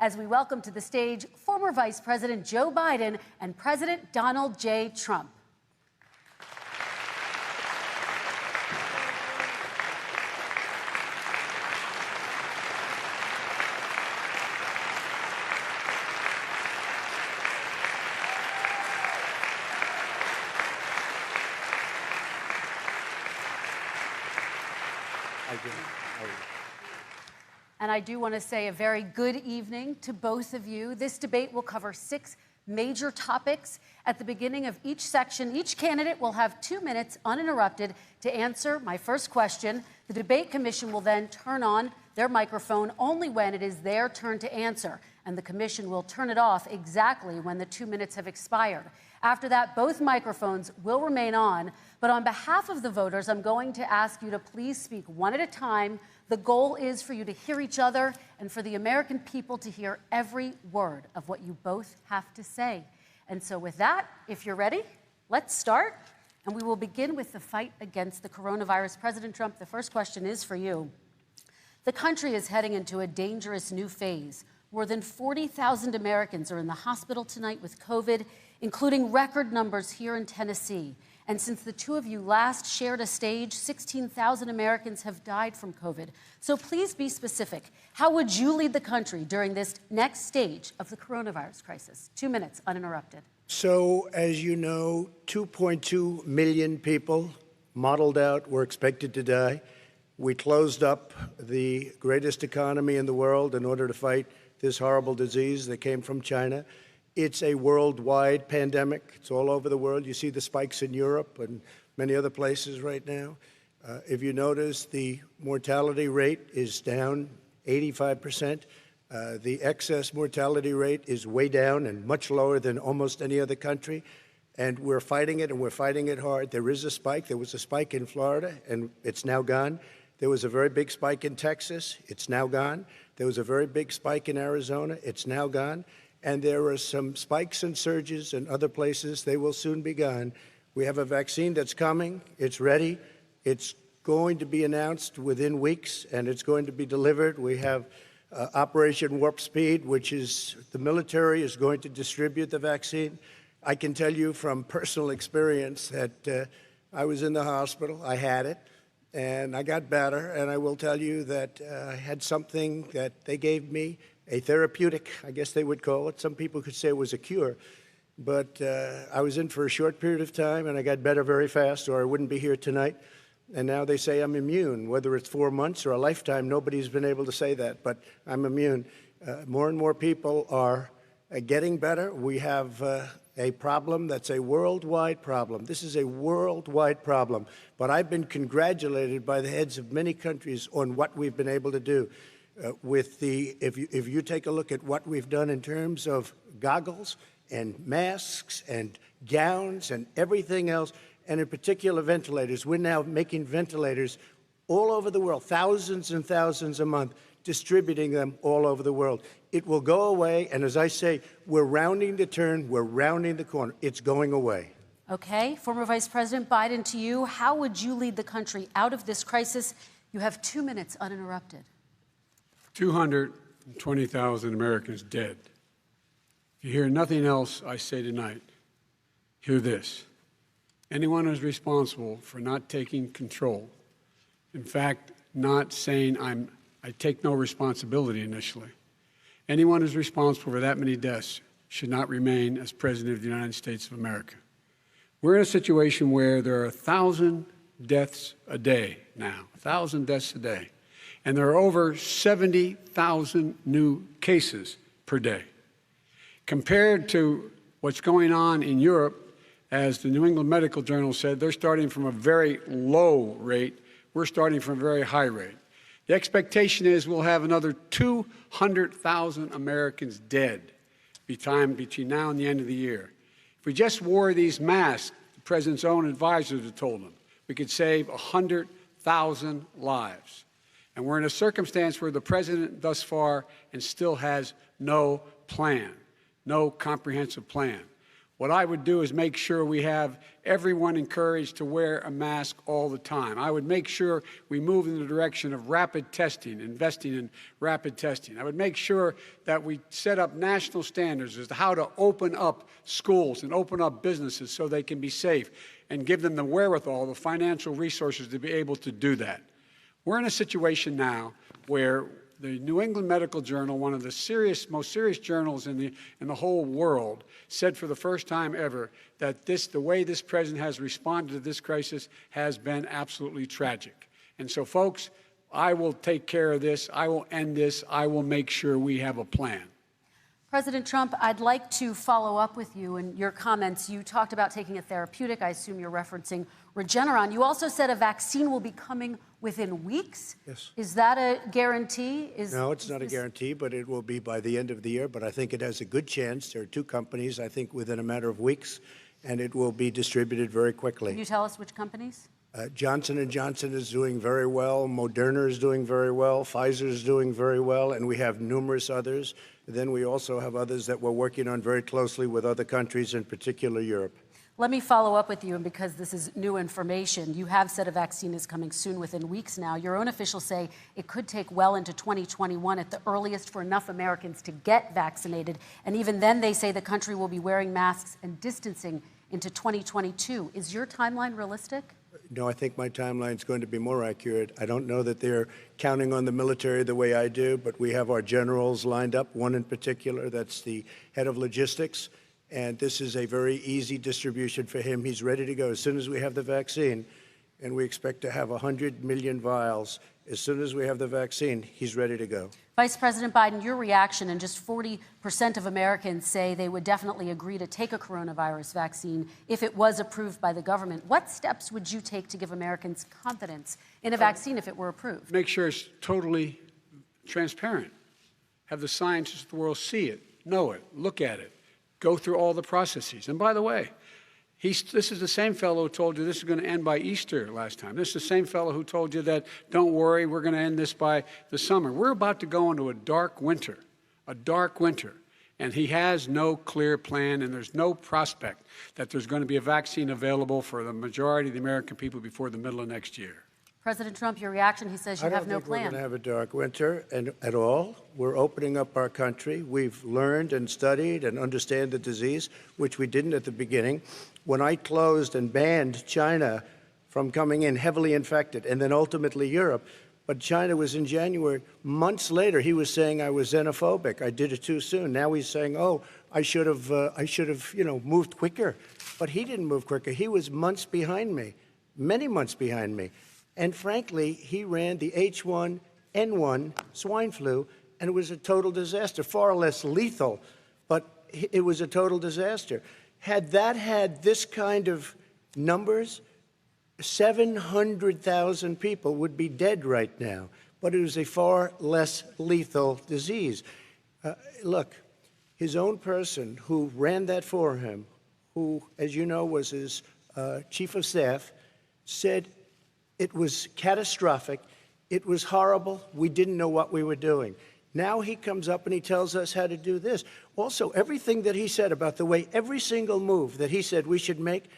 as we welcome to the stage former Vice President Joe Biden and President Donald J. Trump. And I do want to say a very good evening to both of you. This debate will cover 6 major topics. At the beginning of each section, each candidate will have 2 minutes uninterrupted to answer my first question. The debate commission will then turn on their microphone only when it is their turn to answer, and the commission will turn it off exactly when the 2 minutes have expired. After that, both microphones will remain on, but on behalf of the voters, I'm going to ask you to please speak one at a time. The goal is for you to hear each other and for the American people to hear every word of what you both have to say. And so with that, if you're ready, let's start. And we will begin with the fight against the coronavirus. President Trump, the first question is for you. The country is heading into a dangerous new phase. More than 40,000 Americans are in the hospital tonight with COVID, including record numbers here in Tennessee. And since the two of you last shared a stage, 16,000 Americans have died from COVID. So please be specific. How would you lead the country during this next stage of the coronavirus crisis? 2 minutes, uninterrupted. So, as you know, 2.2 million people modeled out were expected to die. We closed up the greatest economy in the world in order to fight this horrible disease that came from China. It's a worldwide pandemic. It's all over the world. You see the spikes in Europe and many other places right now. If you notice, the mortality rate is down 85%. The excess mortality rate is way down and much lower than almost any other country. And we're fighting it, and we're fighting it hard. There is a spike. There was a spike in Florida, and it's now gone. There was a very big spike in Texas. It's now gone. There was a very big spike in Arizona. It's now gone. And there are some spikes and surges in other places. They will soon be gone. We have a vaccine that's coming. It's ready. It's going to be announced within weeks, and it's going to be delivered. We have Operation Warp Speed, which is the military is going to distribute the vaccine. I can tell you from personal experience that I was in the hospital. I had it, and I got better. And I will tell you that I had something that they gave me, a therapeutic, I guess they would call it. Some people could say it was a cure. But I was in for a short period of time, and I got better very fast, or I wouldn't be here tonight. And now they say I'm immune. Whether it's 4 months or a lifetime, nobody's been able to say that, but I'm immune. More and more people are getting better. We have a problem that's a worldwide problem. This is a worldwide problem. But I've been congratulated by the heads of many countries on what we've been able to do. If you take a look at what we've done in terms of goggles and masks and gowns and everything else, and in particular ventilators, we're now making ventilators all over the world, thousands and thousands a month, distributing them all over the world. It will go away, and as I say, we're rounding the turn, we're rounding the corner. It's going away. Okay, former Vice President Biden, to you, how would you lead the country out of this crisis? You have 2 minutes uninterrupted. 220,000 Americans dead. If you hear nothing else I say tonight, hear this. Anyone who's responsible for not taking control, in fact, not saying I take no responsibility initially, anyone who's responsible for that many deaths should not remain as President of the United States of America. We're in a situation where there are 1,000 deaths a day now, 1,000 deaths a day. And there are over 70,000 new cases per day. Compared to what's going on in Europe, as the New England Medical Journal said, they're starting from a very low rate. We're starting from a very high rate. The expectation is we'll have another 200,000 Americans dead between now and the end of the year. If we just wore these masks, the president's own advisors have told him, we could save 100,000 lives. And we're in a circumstance where the president thus far and still has no plan, no comprehensive plan. What I would do is make sure we have everyone encouraged to wear a mask all the time. I would make sure we move in the direction of rapid testing, investing in rapid testing. I would make sure that we set up national standards as to how to open up schools and open up businesses so they can be safe, and give them the wherewithal, the financial resources to be able to do that. We're in a situation now where the New England Medical Journal, one of the most serious journals in the whole world, said for the first time ever that the way this president has responded to this crisis has been absolutely tragic. And so, folks, I will take care of this. I will end this. I will make sure we have a plan. President Trump, I'd like to follow up with you in your comments. You talked about taking a therapeutic. I assume you're referencing Regeneron. You also said a vaccine will be coming within weeks. Yes. Is that a guarantee? No, it's not a guarantee, but it will be by the end of the year. But I think it has a good chance. There are two companies, I think, within a matter of weeks, and it will be distributed very quickly. Can you tell us which companies? Johnson & Johnson is doing very well. Moderna is doing very well. Pfizer is doing very well. And we have numerous others. Then we also have others that we're working on very closely with other countries, in particular Europe. Let me follow up with you, and because this is new information, you have said a vaccine is coming soon, within weeks now. Your own officials say it could take well into 2021 at the earliest for enough Americans to get vaccinated. And even then, they say the country will be wearing masks and distancing into 2022. Is your timeline realistic? No, I think my timeline is going to be more accurate. I don't know that they're counting on the military the way I do, but we have our generals lined up, one in particular that's the head of logistics, and this is a very easy distribution for him. He's ready to go as soon as we have the vaccine, and we expect to have 100 million vials. As soon as we have the vaccine, he's ready to go. Vice President Biden, your reaction, and just 40% of Americans say they would definitely agree to take a coronavirus vaccine if it was approved by the government. What steps would you take to give Americans confidence in a vaccine if it were approved? Make sure it's totally transparent. Have the scientists of the world see it, know it, look at it, go through all the processes. And by the way, this is the same fellow who told you this is going to end by Easter last time. This is the same fellow who told you that, don't worry, we're going to end this by the summer. We're about to go into a dark winter, and he has no clear plan, and there's no prospect that there's going to be a vaccine available for the majority of the American people before the middle of next year. President Trump, your reaction, he says you have no plan. I don't think we're going to have a dark winter at all. We're opening up our country. We've learned and studied and understand the disease, which we didn't at the beginning. When I closed and banned China from coming in heavily infected, and then ultimately Europe, but China was in January. Months later, he was saying I was xenophobic. I did it too soon. Now he's saying, oh, I should have, moved quicker. But he didn't move quicker. He was months behind me, many months behind me. And frankly, he ran the H1N1 swine flu, and it was a total disaster, far less lethal, but it was a total disaster. Had that had this kind of numbers, 700,000 people would be dead right now, but it was a far less lethal disease. Look, his own person who ran that for him, who, as you know, was his chief of staff, said it was catastrophic, it was horrible, we didn't know what we were doing. Now he comes up and he tells us how to do this. Also, everything that he said about the way, every single move that he said we should make,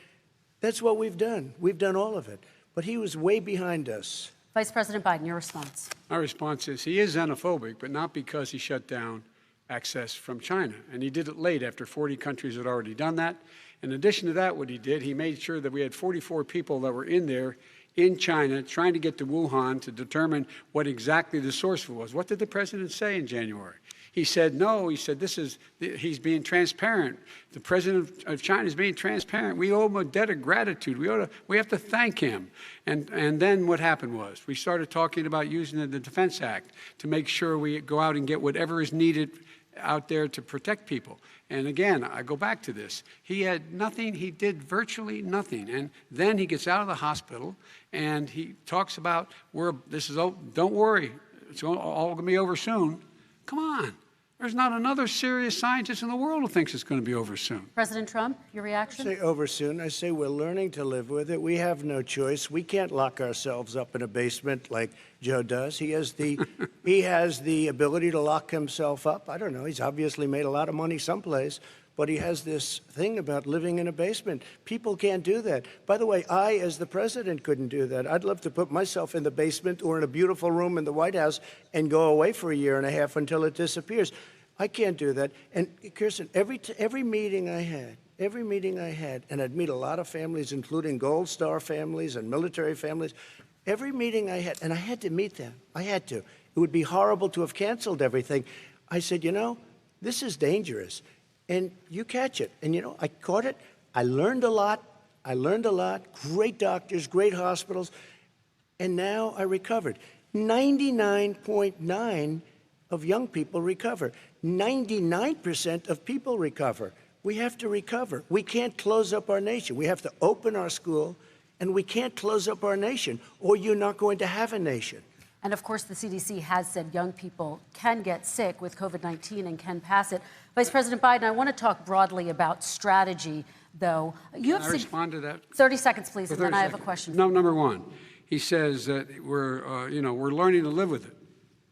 that's what we've done. We've done all of it. But he was way behind us. Vice President Biden, your response. My response is he is xenophobic, but not because he shut down access from China. And he did it late after 40 countries had already done that. In addition to that, what he did, he made sure that we had 44 people that were in there in China trying to get to Wuhan to determine what exactly the source was. What did the president say in January? He said, no, he said, he's being transparent. The president of China is being transparent. We owe him a debt of gratitude. We have to thank him. And then what happened was we started talking about using the Defense Act to make sure we go out and get whatever is needed out there to protect people. And again, I go back to this. He had nothing. He did virtually nothing. And then he gets out of the hospital and he talks about, don't worry, it's all going to be over soon. Come on. There's not another serious scientist in the world who thinks it's going to be over soon. President Trump, your reaction? I say over soon. I say we're learning to live with it. We have no choice. We can't lock ourselves up in a basement like Joe does. He has the ability to lock himself up. I don't know. He's obviously made a lot of money someplace. but he has this thing about living in a basement. People can't do that. By the way, I, as the president, couldn't do that. I'd love to put myself in the basement or in a beautiful room in the White House and go away for a year and a half until it disappears. I can't do that. And Kirsten, every meeting I had, and I'd meet a lot of families, including Gold Star families and military families, every meeting I had, and I had to meet them. I had to. It would be horrible to have canceled everything. I said, you know, this is dangerous, and you catch it. And, you know, I caught it. I learned a lot. Great doctors, great hospitals, and now I recovered. 99.9 of young people recover. 99% of people recover. We have to recover. We can't close up our nation. We have to open our school, and we can't close up our nation, or you're not going to have a nation. And of course, the CDC has said young people can get sick with COVID-19 and can pass it. Vice President Biden, I want to talk broadly about strategy, though. Can I respond to that? 30 seconds, please, and then I have a seconds. question. No, number one, he says that we're learning to live with it.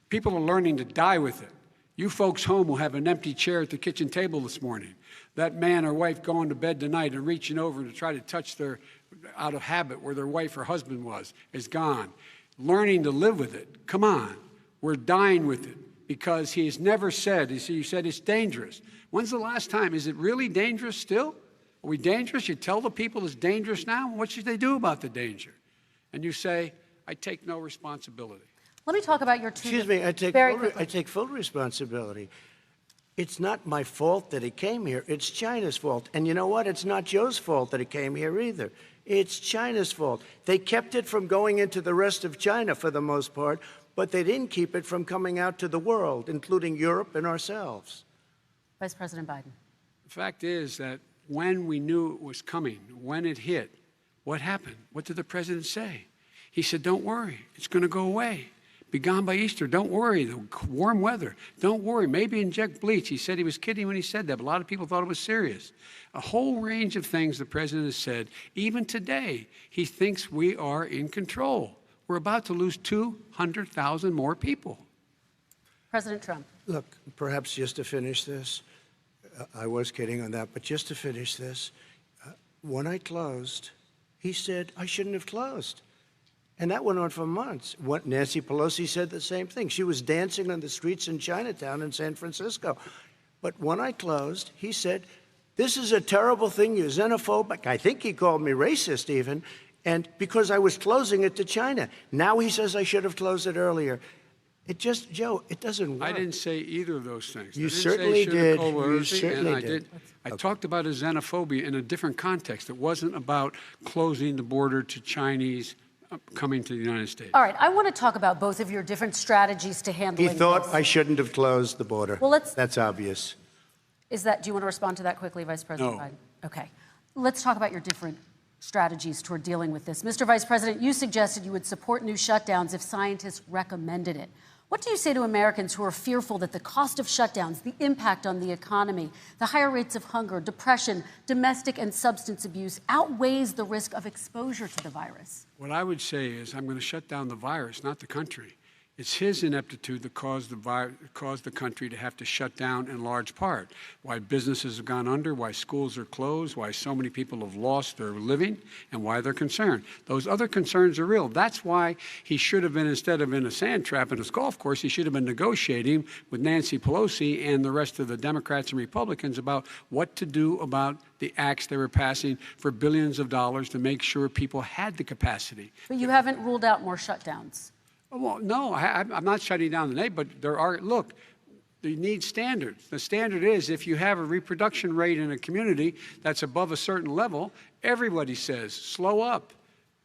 People are learning to die with it. You folks home will have an empty chair at the kitchen table this morning. That man or wife going to bed tonight and reaching over to try to touch their, out of habit, where their wife or husband was, is gone. Learning to live with it. Come on. We're dying with it because he has never said, you said it's dangerous. When's the last time? Is it really dangerous still? Are we dangerous? You tell the people it's dangerous now? What should they do about the danger? And you say, I take no responsibility. Let me talk about your two. Excuse me, I take full responsibility. It's not my fault that it came here. It's China's fault. And you know what? It's not Joe's fault that it came here either. It's China's fault. They kept it from going into the rest of China for the most part, but they didn't keep it from coming out to the world, including Europe and ourselves. Vice President Biden. The fact is that when we knew it was coming, when it hit, what happened? What did the president say? He said, don't worry, it's going to go away. Be gone by Easter. Don't worry. The warm weather. Don't worry. Maybe inject bleach. He said he was kidding when he said that, but a lot of people thought it was serious. A whole range of things the president has said. Even today, he thinks we are in control. We're about to lose 200,000 more people. President Trump. Look, perhaps just to finish this, I was kidding on that, but just to finish this, when I closed, he said I shouldn't have closed. And that went on for months. Nancy Pelosi said the same thing. She was dancing on the streets in Chinatown in San Francisco. But when I closed, he said, this is a terrible thing, you're xenophobic. I think he called me racist even, and because I was closing it to China. Now he says I should have closed it earlier. It just, Joe, it doesn't work. I didn't say either of those things. You certainly did. You certainly did. I talked about a xenophobia in a different context. It wasn't about closing the border to Chinese coming to the United States. All right, I want to talk about both of your different strategies to handling He thought this. I shouldn't have closed the border. Well, that's obvious. Do you want to respond to that quickly, Vice President No. Biden? Okay. Let's talk about your different strategies toward dealing with this. Mr. Vice President, you suggested you would support new shutdowns if scientists recommended it. What do you say to Americans who are fearful that the cost of shutdowns, the impact on the economy, the higher rates of hunger, depression, domestic and substance abuse outweighs the risk of exposure to the virus? What I would say is I'm going to shut down the virus, not the country. It's his ineptitude that caused the country to have to shut down in large part. Why businesses have gone under, why schools are closed, why so many people have lost their living, and why they're concerned. Those other concerns are real. That's why he should have been, instead of in a sand trap in his golf course, he should have been negotiating with Nancy Pelosi and the rest of the Democrats and Republicans about what to do about the acts they were passing for billions of dollars to make sure people had the capacity. But you haven't ruled out more shutdowns. Well, no, I'm not shutting down the nation, but there are, look, you need standards. The standard is if you have a reproduction rate in a community that's above a certain level, everybody says, slow up,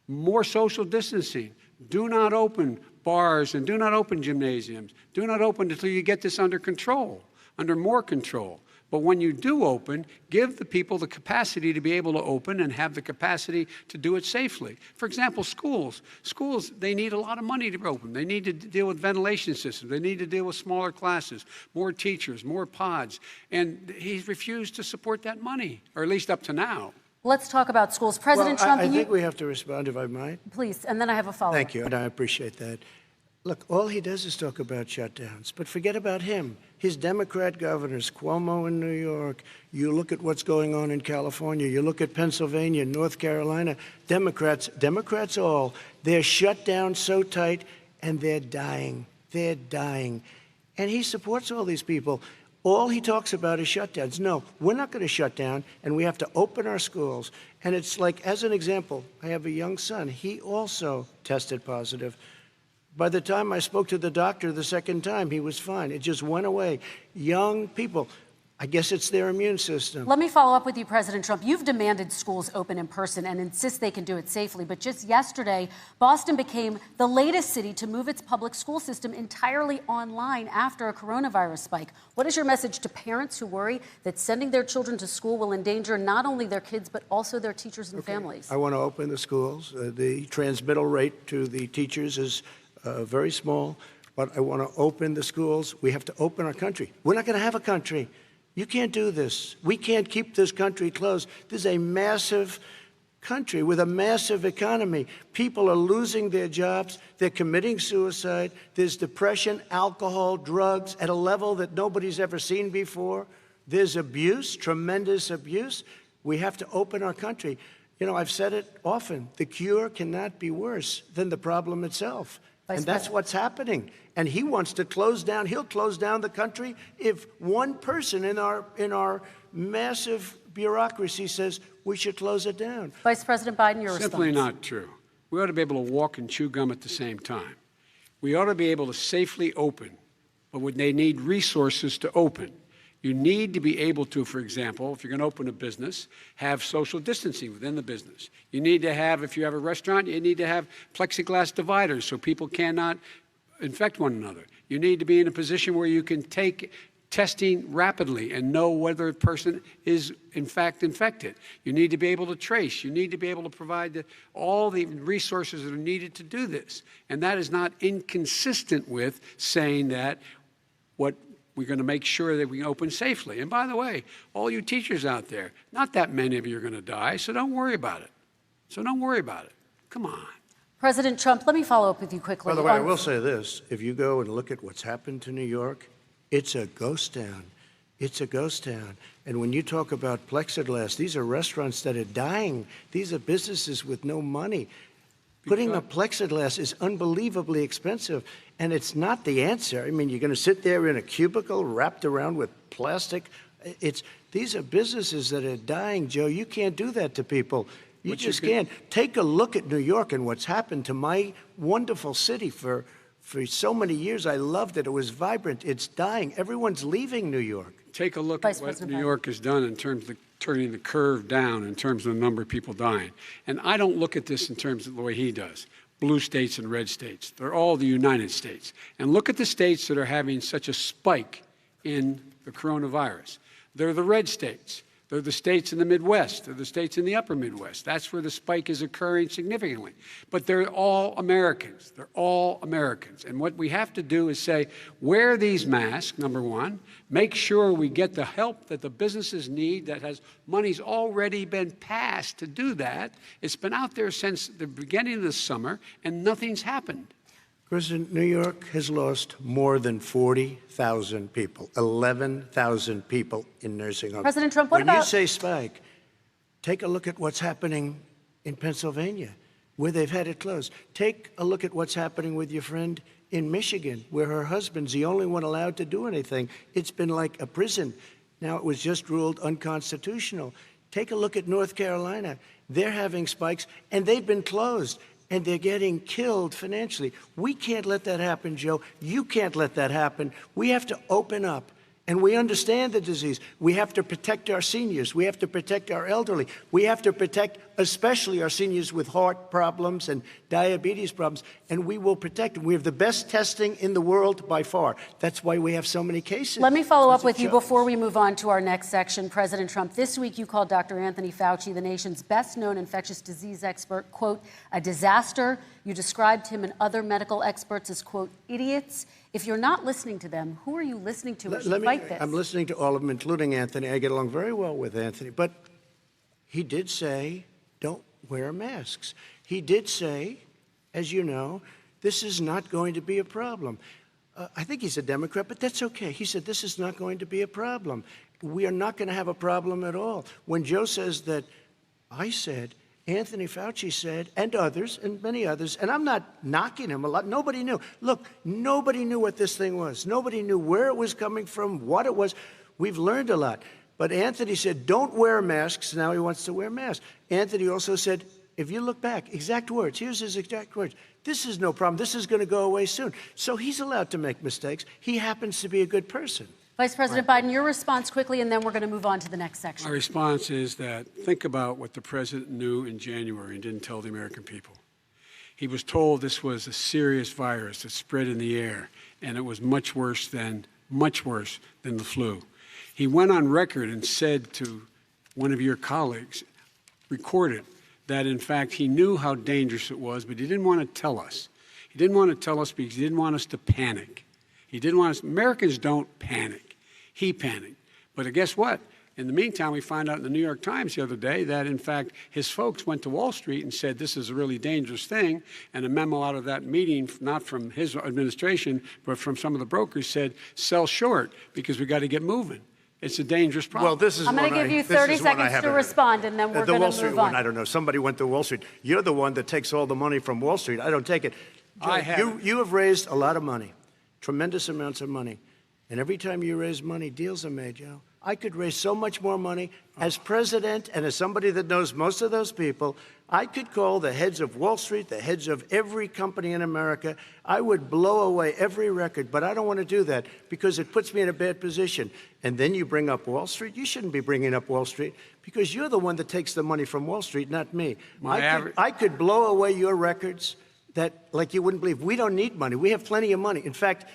more social distancing, do not open bars and do not open gymnasiums, do not open until you get this under control, under more control. But when you do open, give the people the capacity to be able to open and have the capacity to do it safely. For example, schools. Schools, they need a lot of money to open. They need to deal with ventilation systems. They need to deal with smaller classes, more teachers, more pods. And he's refused to support that money, or at least up to now. Let's talk about schools. President Trump, I think we have to respond, if I might. Please, and then I have a follow-up. Thank you, and I appreciate that. Look, all he does is talk about shutdowns, but forget about him. His Democrat governors, Cuomo in New York, you look at what's going on in California, you look at Pennsylvania, North Carolina, Democrats all, they're shut down so tight and they're dying. They're dying. And he supports all these people. All he talks about is shutdowns. No, we're not going to shut down, and we have to open our schools. And it's like, as an example, I have a young son. He also tested positive. By the time I spoke to the doctor the second time, he was fine. It just went away. Young people, I guess it's their immune system. Let me follow up with you, President Trump. You've demanded schools open in person and insist they can do it safely. But just yesterday, Boston became the latest city to move its public school system entirely online after a coronavirus spike. What is your message to parents who worry that sending their children to school will endanger not only their kids, but also their teachers and families? I want to open the schools. The transmittal rate to the teachers is very small, but I want to open the schools. We have to open our country. We're not going to have a country. You can't do this. We can't keep this country closed. This is a massive country with a massive economy. People are losing their jobs. They're committing suicide. There's depression, alcohol, drugs at a level that nobody's ever seen before. There's abuse, tremendous abuse. We have to open our country. You know, I've said it often. The cure cannot be worse than the problem itself. And that's what's happening. And he wants to close down. He'll close down the country if one person in our massive bureaucracy says we should close it down. Vice President Biden, your response. Simply not true. We ought to be able to walk and chew gum at the same time. We ought to be able to safely open, but they need resources to open. You need to be able to, for example, if you're going to open a business, have social distancing within the business. You need to have, if you have a restaurant, you need to have plexiglass dividers so people cannot infect one another. You need to be in a position where you can take testing rapidly and know whether a person is in fact infected. You need to be able to trace. You need to be able to provide all the resources that are needed to do this. And that is not inconsistent with saying that we're going to make sure that we open safely. And by the way, all you teachers out there, not that many of you are going to die, so don't worry about it. Come on. President Trump, let me follow up with you quickly. By the way, I will say this. If you go and look at what's happened to New York, it's a ghost town. It's a ghost town. And when you talk about plexiglass, these are restaurants that are dying. These are businesses with no money. Putting up plexiglass is unbelievably expensive, and it's not the answer. I mean, you're going to sit there in a cubicle wrapped around with plastic. These are businesses that are dying, Joe. You can't do that to people. You just can't. Take a look at New York and what's happened to my wonderful city for so many years. I loved it. It was vibrant. It's dying. Everyone's leaving New York. Take a look at what New York has done in terms of turning the curve down in terms of the number of people dying. And I don't look at this in terms of the way he does. Blue states and red states. They're all the United States. And look at the states that are having such a spike in the coronavirus. They're the red states. They're the states in the Midwest. They're the states in the upper Midwest. That's where the spike is occurring significantly. But they're all Americans. They're all Americans. And what we have to do is say, wear these masks, number one. Make sure we get the help that the businesses need that has money's already been passed to do that. It's been out there since the beginning of the summer, and nothing's happened. President, New York has lost more than 40,000 people, 11,000 people in nursing homes. President Trump, what when about... you say spike, take a look at what's happening in Pennsylvania, where they've had it closed. Take a look at what's happening with your friend in Michigan, where her husband's the only one allowed to do anything. It's been like a prison. Now it was just ruled unconstitutional. Take a look at North Carolina. They're having spikes, and they've been closed. And they're getting killed financially. We can't let that happen, Joe. You can't let that happen. We have to open up. And we understand the disease. We have to protect our seniors. We have to protect our elderly. We have to protect especially our seniors with heart problems and diabetes problems. And we will protect them. We have the best testing in the world by far. That's why we have so many cases. Let me follow up with you before we move on to our next section. President Trump, this week you called Dr. Anthony Fauci, the nation's best-known infectious disease expert, quote, a disaster. You described him and other medical experts as, quote, idiots. If you're not listening to them, who are you listening to as you fight this? I'm listening to all of them, including Anthony. I get along very well with Anthony. But he did say, don't wear masks. He did say, as you know, this is not going to be a problem. I think he's a Democrat, but that's okay. He said, this is not going to be a problem. We are not going to have a problem at all. When Joe says that, I said, Anthony Fauci said, and others, and many others, and I'm not knocking him a lot. Nobody knew. Look, nobody knew what this thing was. Nobody knew where it was coming from, what it was. We've learned a lot. But Anthony said, don't wear masks. Now he wants to wear masks. Anthony also said, if you look back, exact words, here's his exact words. This is no problem. This is going to go away soon. So he's allowed to make mistakes. He happens to be a good person. Vice President Biden, your response quickly, and then we're going to move on to the next section. My response is that think about what the president knew in January and didn't tell the American people. He was told this was a serious virus that spread in the air, and it was much worse than the flu. He went on record and said to one of your colleagues, recorded, that in fact he knew how dangerous it was, but he didn't want to tell us. He didn't want to tell us because he didn't want us to panic. He didn't want us, Americans don't panic. He panicked. But guess what? In the meantime, we found out in the New York Times the other day that, in fact, his folks went to Wall Street and said this is a really dangerous thing. And a memo out of that meeting, not from his administration, but from some of the brokers, said sell short because we got to get moving. It's a dangerous problem. Well, this is I'm going to give you 30 seconds to respond, and then we're going to move on. The Wall Street one, I don't know. Somebody went to Wall Street. You're the one that takes all the money from Wall Street. I don't take it. You have raised a lot of money, tremendous amounts of money. And every time you raise money, deals are made, Joe. I could raise so much more money. As president and as somebody that knows most of those people, I could call the heads of Wall Street, the heads of every company in America. I would blow away every record, but I don't want to do that because it puts me in a bad position. And then you bring up Wall Street. You shouldn't be bringing up Wall Street because you're the one that takes the money from Wall Street, not me. I could blow away your records that, like you wouldn't believe. We don't need money. We have plenty of money. In fact,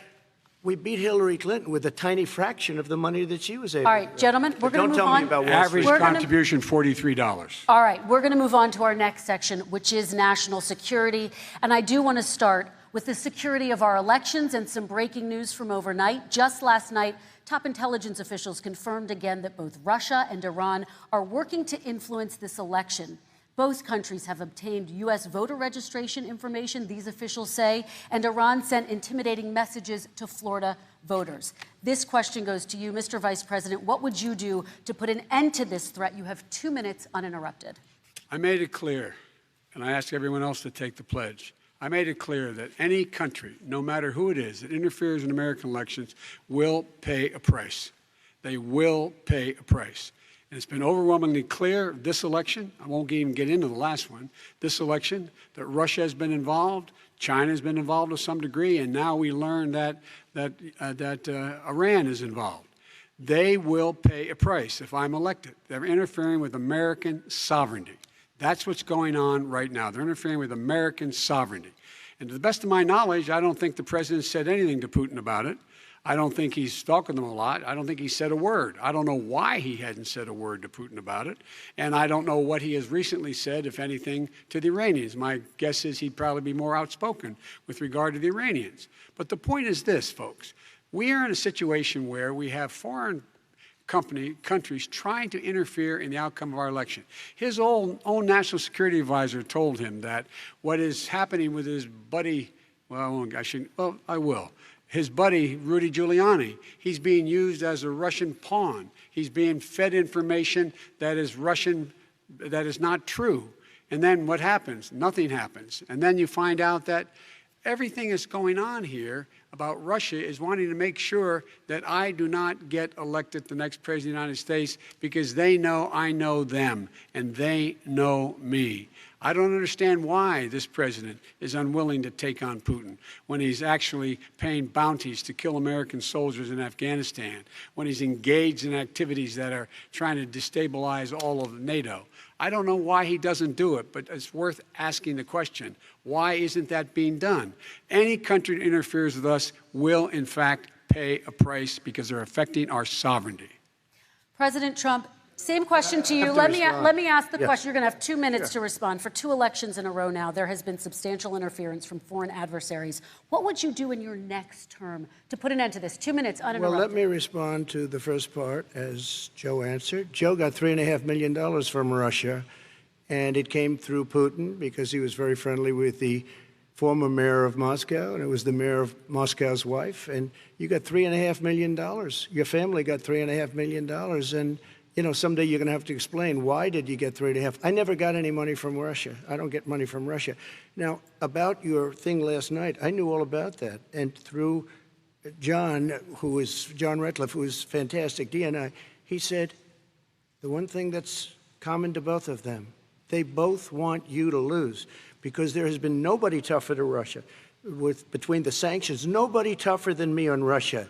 we beat Hillary Clinton with a tiny fraction of the money that she was able to. All right, gentlemen, we're going to move on. Don't tell me about Wall Street. Average contribution, $43. All right, we're going to move on to our next section, which is national security. And I do want to start with the security of our elections and some breaking news from overnight. Just last night, top intelligence officials confirmed again that both Russia and Iran are working to influence this election. Both countries have obtained U.S. voter registration information, these officials say, and Iran sent intimidating messages to Florida voters. This question goes to you, Mr. Vice President. What would you do to put an end to this threat? You have 2 minutes uninterrupted. I made it clear, and I ask everyone else to take the pledge. I made it clear that any country, no matter who it is, that interferes in American elections will pay a price. They will pay a price. And it's been overwhelmingly clear this election, I won't even get into the last one, this election, that Russia has been involved, China has been involved to some degree, and now we learn that Iran is involved. They will pay a price if I'm elected. They're interfering with American sovereignty. That's what's going on right now. They're interfering with American sovereignty. And to the best of my knowledge, I don't think the president said anything to Putin about it. I don't think he's talking to them a lot. I don't think he said a word. I don't know why he hadn't said a word to Putin about it. And I don't know what he has recently said, if anything, to the Iranians. My guess is he'd probably be more outspoken with regard to the Iranians. But the point is this, folks. We are in a situation where we have foreign countries trying to interfere in the outcome of our election. His own national security advisor told him that what is happening with his buddy, I will. His buddy, Rudy Giuliani, he's being used as a Russian pawn. He's being fed information that is Russian, that is not true. And then what happens? Nothing happens. And then you find out that everything that's going on here about Russia is wanting to make sure that I do not get elected the next president of the United States because they know I know them and they know me. I don't understand why this president is unwilling to take on Putin when he's actually paying bounties to kill American soldiers in Afghanistan, when he's engaged in activities that are trying to destabilize all of NATO. I don't know why he doesn't do it, but it's worth asking the question, why isn't that being done? Any country that interferes with us will, in fact, pay a price because they're affecting our sovereignty. President Trump, same question to you. Let me ask the question. You're going to have 2 minutes to respond. For 2 elections in a row now, there has been substantial interference from foreign adversaries. What would you do in your next term to put an end to this? 2 minutes uninterrupted. Well, let me respond to the first part, as Joe answered. Joe got $3.5 million from Russia, and it came through Putin because he was very friendly with the former mayor of Moscow, and it was the mayor of Moscow's wife, and you got $3.5 million. Your family got $3.5 million, and you know, someday you're going to have to explain, why did you get 3.5? I never got any money from Russia. I don't get money from Russia. Now, about your thing last night, I knew all about that. And through John Ratcliffe, who is fantastic, DNI, he said, the one thing that's common to both of them, they both want you to lose, because there has been nobody tougher to Russia. Between the sanctions, nobody tougher than me on Russia.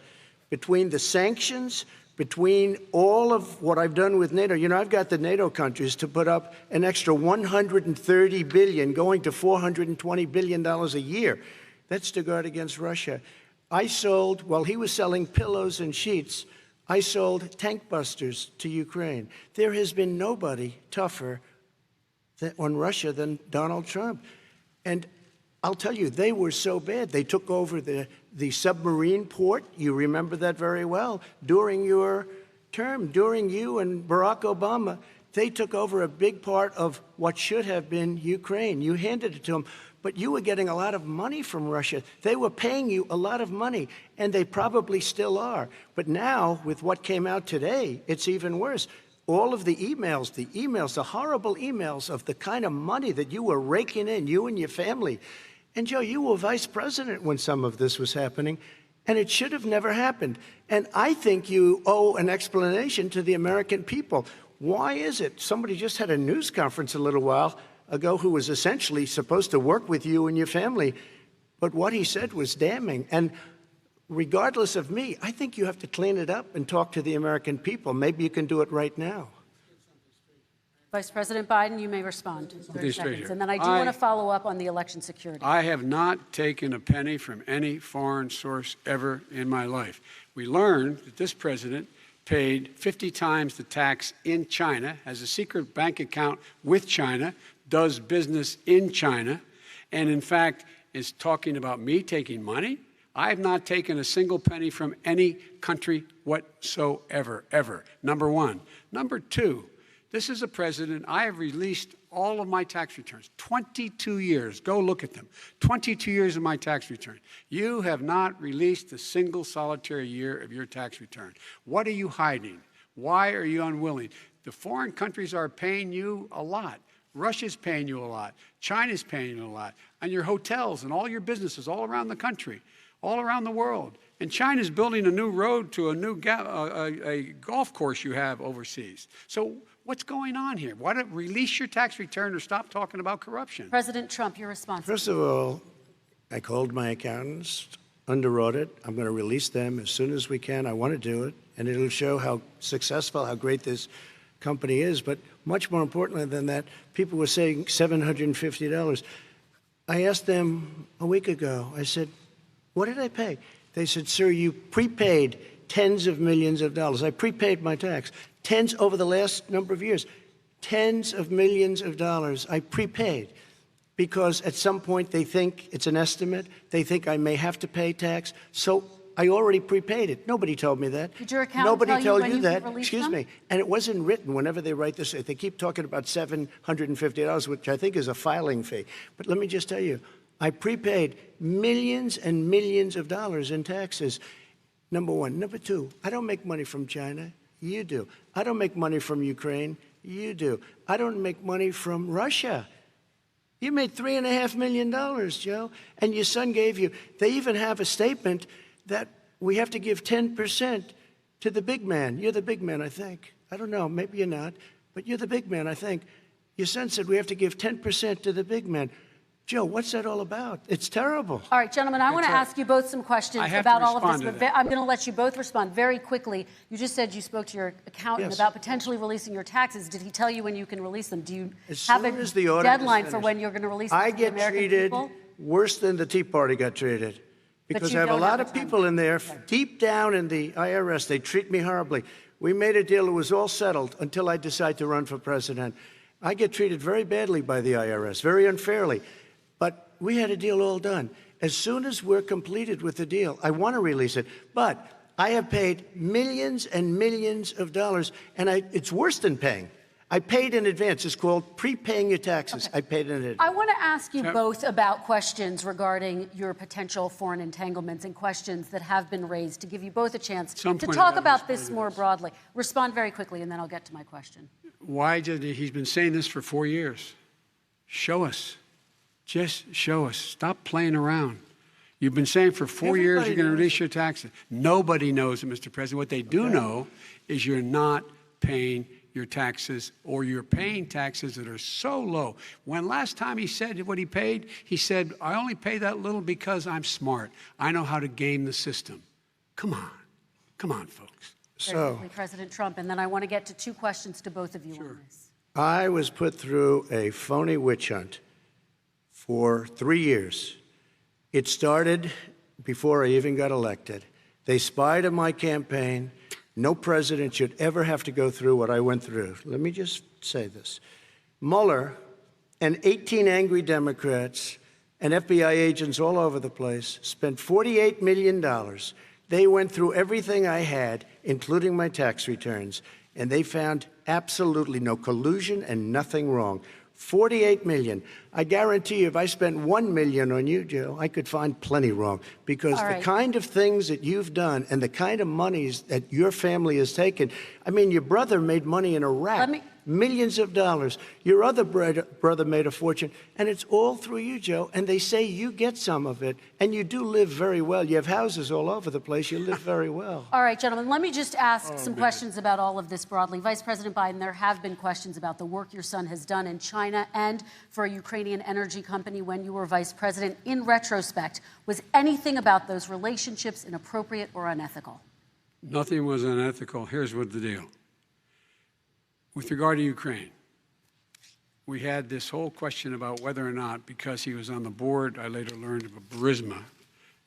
Between the sanctions, between all of what I've done with NATO, you know, I've got the NATO countries to put up an extra $130 billion, going to $420 billion a year. That's to guard against Russia. I sold, while he was selling pillows and sheets, I sold tank busters to Ukraine. There has been nobody tougher on Russia than Donald Trump. And I'll tell you, they were so bad. They took over the submarine port. You remember that very well. During your term, during you and Barack Obama, they took over a big part of what should have been Ukraine. You handed it to them, but you were getting a lot of money from Russia. They were paying you a lot of money, and they probably still are. But now, with what came out today, it's even worse. All of the emails, the horrible emails of the kind of money that you were raking in, you and your family. And Joe, you were vice president when some of this was happening, and it should have never happened. And I think you owe an explanation to the American people. Why is it? Somebody just had a news conference a little while ago who was essentially supposed to work with you and your family, but what he said was damning. And regardless of me, I think you have to clean it up and talk to the American people. Maybe you can do it right now. Vice President Biden, you may respond. 30 seconds. And then I do want to follow up on the election security. I have not taken a penny from any foreign source ever in my life. We learned that this president paid 50 times the tax in China, has a secret bank account with China, does business in China, and in fact is talking about me taking money. I have not taken a single penny from any country whatsoever, ever. Number one. Number two, this is a president, I have released all of my tax returns, 22 years. Go look at them. 22 years of my tax return. You have not released a single solitary year of your tax return. What are you hiding? Why are you unwilling? The foreign countries are paying you a lot. Russia's paying you a lot. China's paying you a lot. And your hotels and all your businesses all around the country, all around the world. And China's building a new road to a new a golf course you have overseas. So what's going on here? Why don't release your tax return or stop talking about corruption? President Trump, your response. First of all, I called my accountants under audit. I'm going to release them as soon as we can. I want to do it, and it'll show how successful, how great this company is. But much more importantly than that, people were saying $750. I asked them a week ago, I said, what did I pay? They said, sir, you prepaid tens of millions of dollars. I prepaid my tax. Tens over the last number of years. Tens of millions of dollars I prepaid, because at some point they think it's an estimate. They think I may have to pay tax. So I already prepaid it. Nobody told me that. Did your accountant Nobody tell told when you that. could release Excuse them? me. And it wasn't written. Whenever they write this, they keep talking about $750, which I think is a filing fee. But let me just tell you, I prepaid millions and millions of dollars in taxes. Number one. Number two, I don't make money from China. You do. I don't make money from Ukraine. You do. I don't make money from Russia. You made $3.5 million, Joe, and your son gave you. They even have a statement that we have to give 10% to the big man. You're the big man, I think. I don't know. Maybe you're not, but you're the big man, I think. Your son said we have to give 10% to the big man. Joe, what's that all about? It's terrible. All right, gentlemen, I want to ask you both some questions about all of this, but I'm going to let you both respond very quickly. You just said you spoke to your accountant about potentially releasing your taxes. Did he tell you when you can release them? Do you have a deadline for when you're going to release them to the American people? I get treated worse than the Tea Party got treated, because I have a lot of people in there, deep down in the IRS. They treat me horribly. We made a deal. It was all settled until I decide to run for president. I get treated very badly by the IRS, very unfairly. But we had a deal all done. As soon as we're completed with the deal, I want to release it. But I have paid millions and millions of dollars, and it's worse than paying. I paid in advance. It's called prepaying your taxes. Okay. I paid in advance. I want to ask you both about questions regarding your potential foreign entanglements and questions that have been raised to give you both a chance to talk about this more broadly. Respond very quickly, and then I'll get to my question. Why did he's been saying this for 4 years? Show us. Just show us. Stop playing around. You've been saying for 4 years you're going to release your taxes. Nobody knows it, Mr. President. What they do know is you're not paying your taxes, or you're paying taxes that are so low. When last time he said what he paid, he said, I only pay that little because I'm smart. I know how to game the system. Come on. Come on, folks. Very quickly, President Trump, and then I want to get to two questions to both of you on this. I was put through a phony witch hunt for 3 years. It started before I even got elected. They spied on my campaign. No president should ever have to go through what I went through. Let me just say this. Mueller and 18 angry Democrats and FBI agents all over the place spent $48 million. They went through everything I had, including my tax returns, and they found absolutely no collusion and nothing wrong. $48 million. I guarantee you, if I spent $1 million on you, Joe, I could find plenty wrong. Because the kind of things that you've done and the kind of monies that your family has taken, I mean, your brother made money in Iraq, millions of dollars. Your other brother made a fortune, and it's all through you, Joe. And they say you get some of it, and you do live very well. You have houses all over the place. You live very well. All right, gentlemen, let me just ask some questions about all of this broadly. Vice President Biden, there have been questions about the work your son has done in China and for a Ukrainian energy company when you were vice president. In retrospect, was anything about those relationships inappropriate or unethical? Nothing was unethical. Here's what the deal. With regard to Ukraine, we had this whole question about whether or not, because he was on the board, I later learned of a Burisma,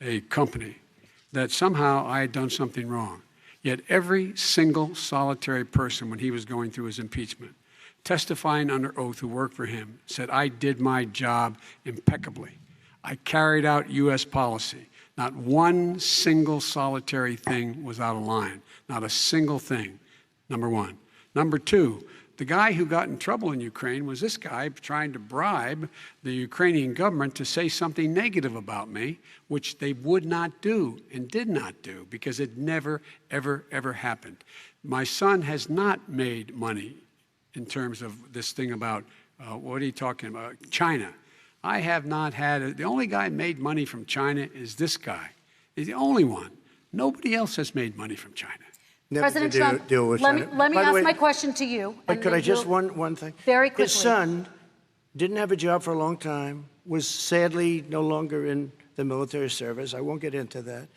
a company, that somehow I had done something wrong. Yet every single solitary person, when he was going through his impeachment, testifying under oath who worked for him, said, I did my job impeccably. I carried out U.S. policy. Not one single solitary thing was out of line. Not a single thing, number one. Number two, the guy who got in trouble in Ukraine was this guy trying to bribe the Ukrainian government to say something negative about me, which they would not do and did not do because it never, ever, ever happened. My son has not made money in terms of this thing about, what are you talking about, China. I have not had, the only guy made money from China is this guy. He's the only one. Nobody else has made money from China. President Trump, let me ask my question to you. But could I just, one thing? Very quickly. His son didn't have a job for a long time, was sadly no longer in the military service. I won't get into that.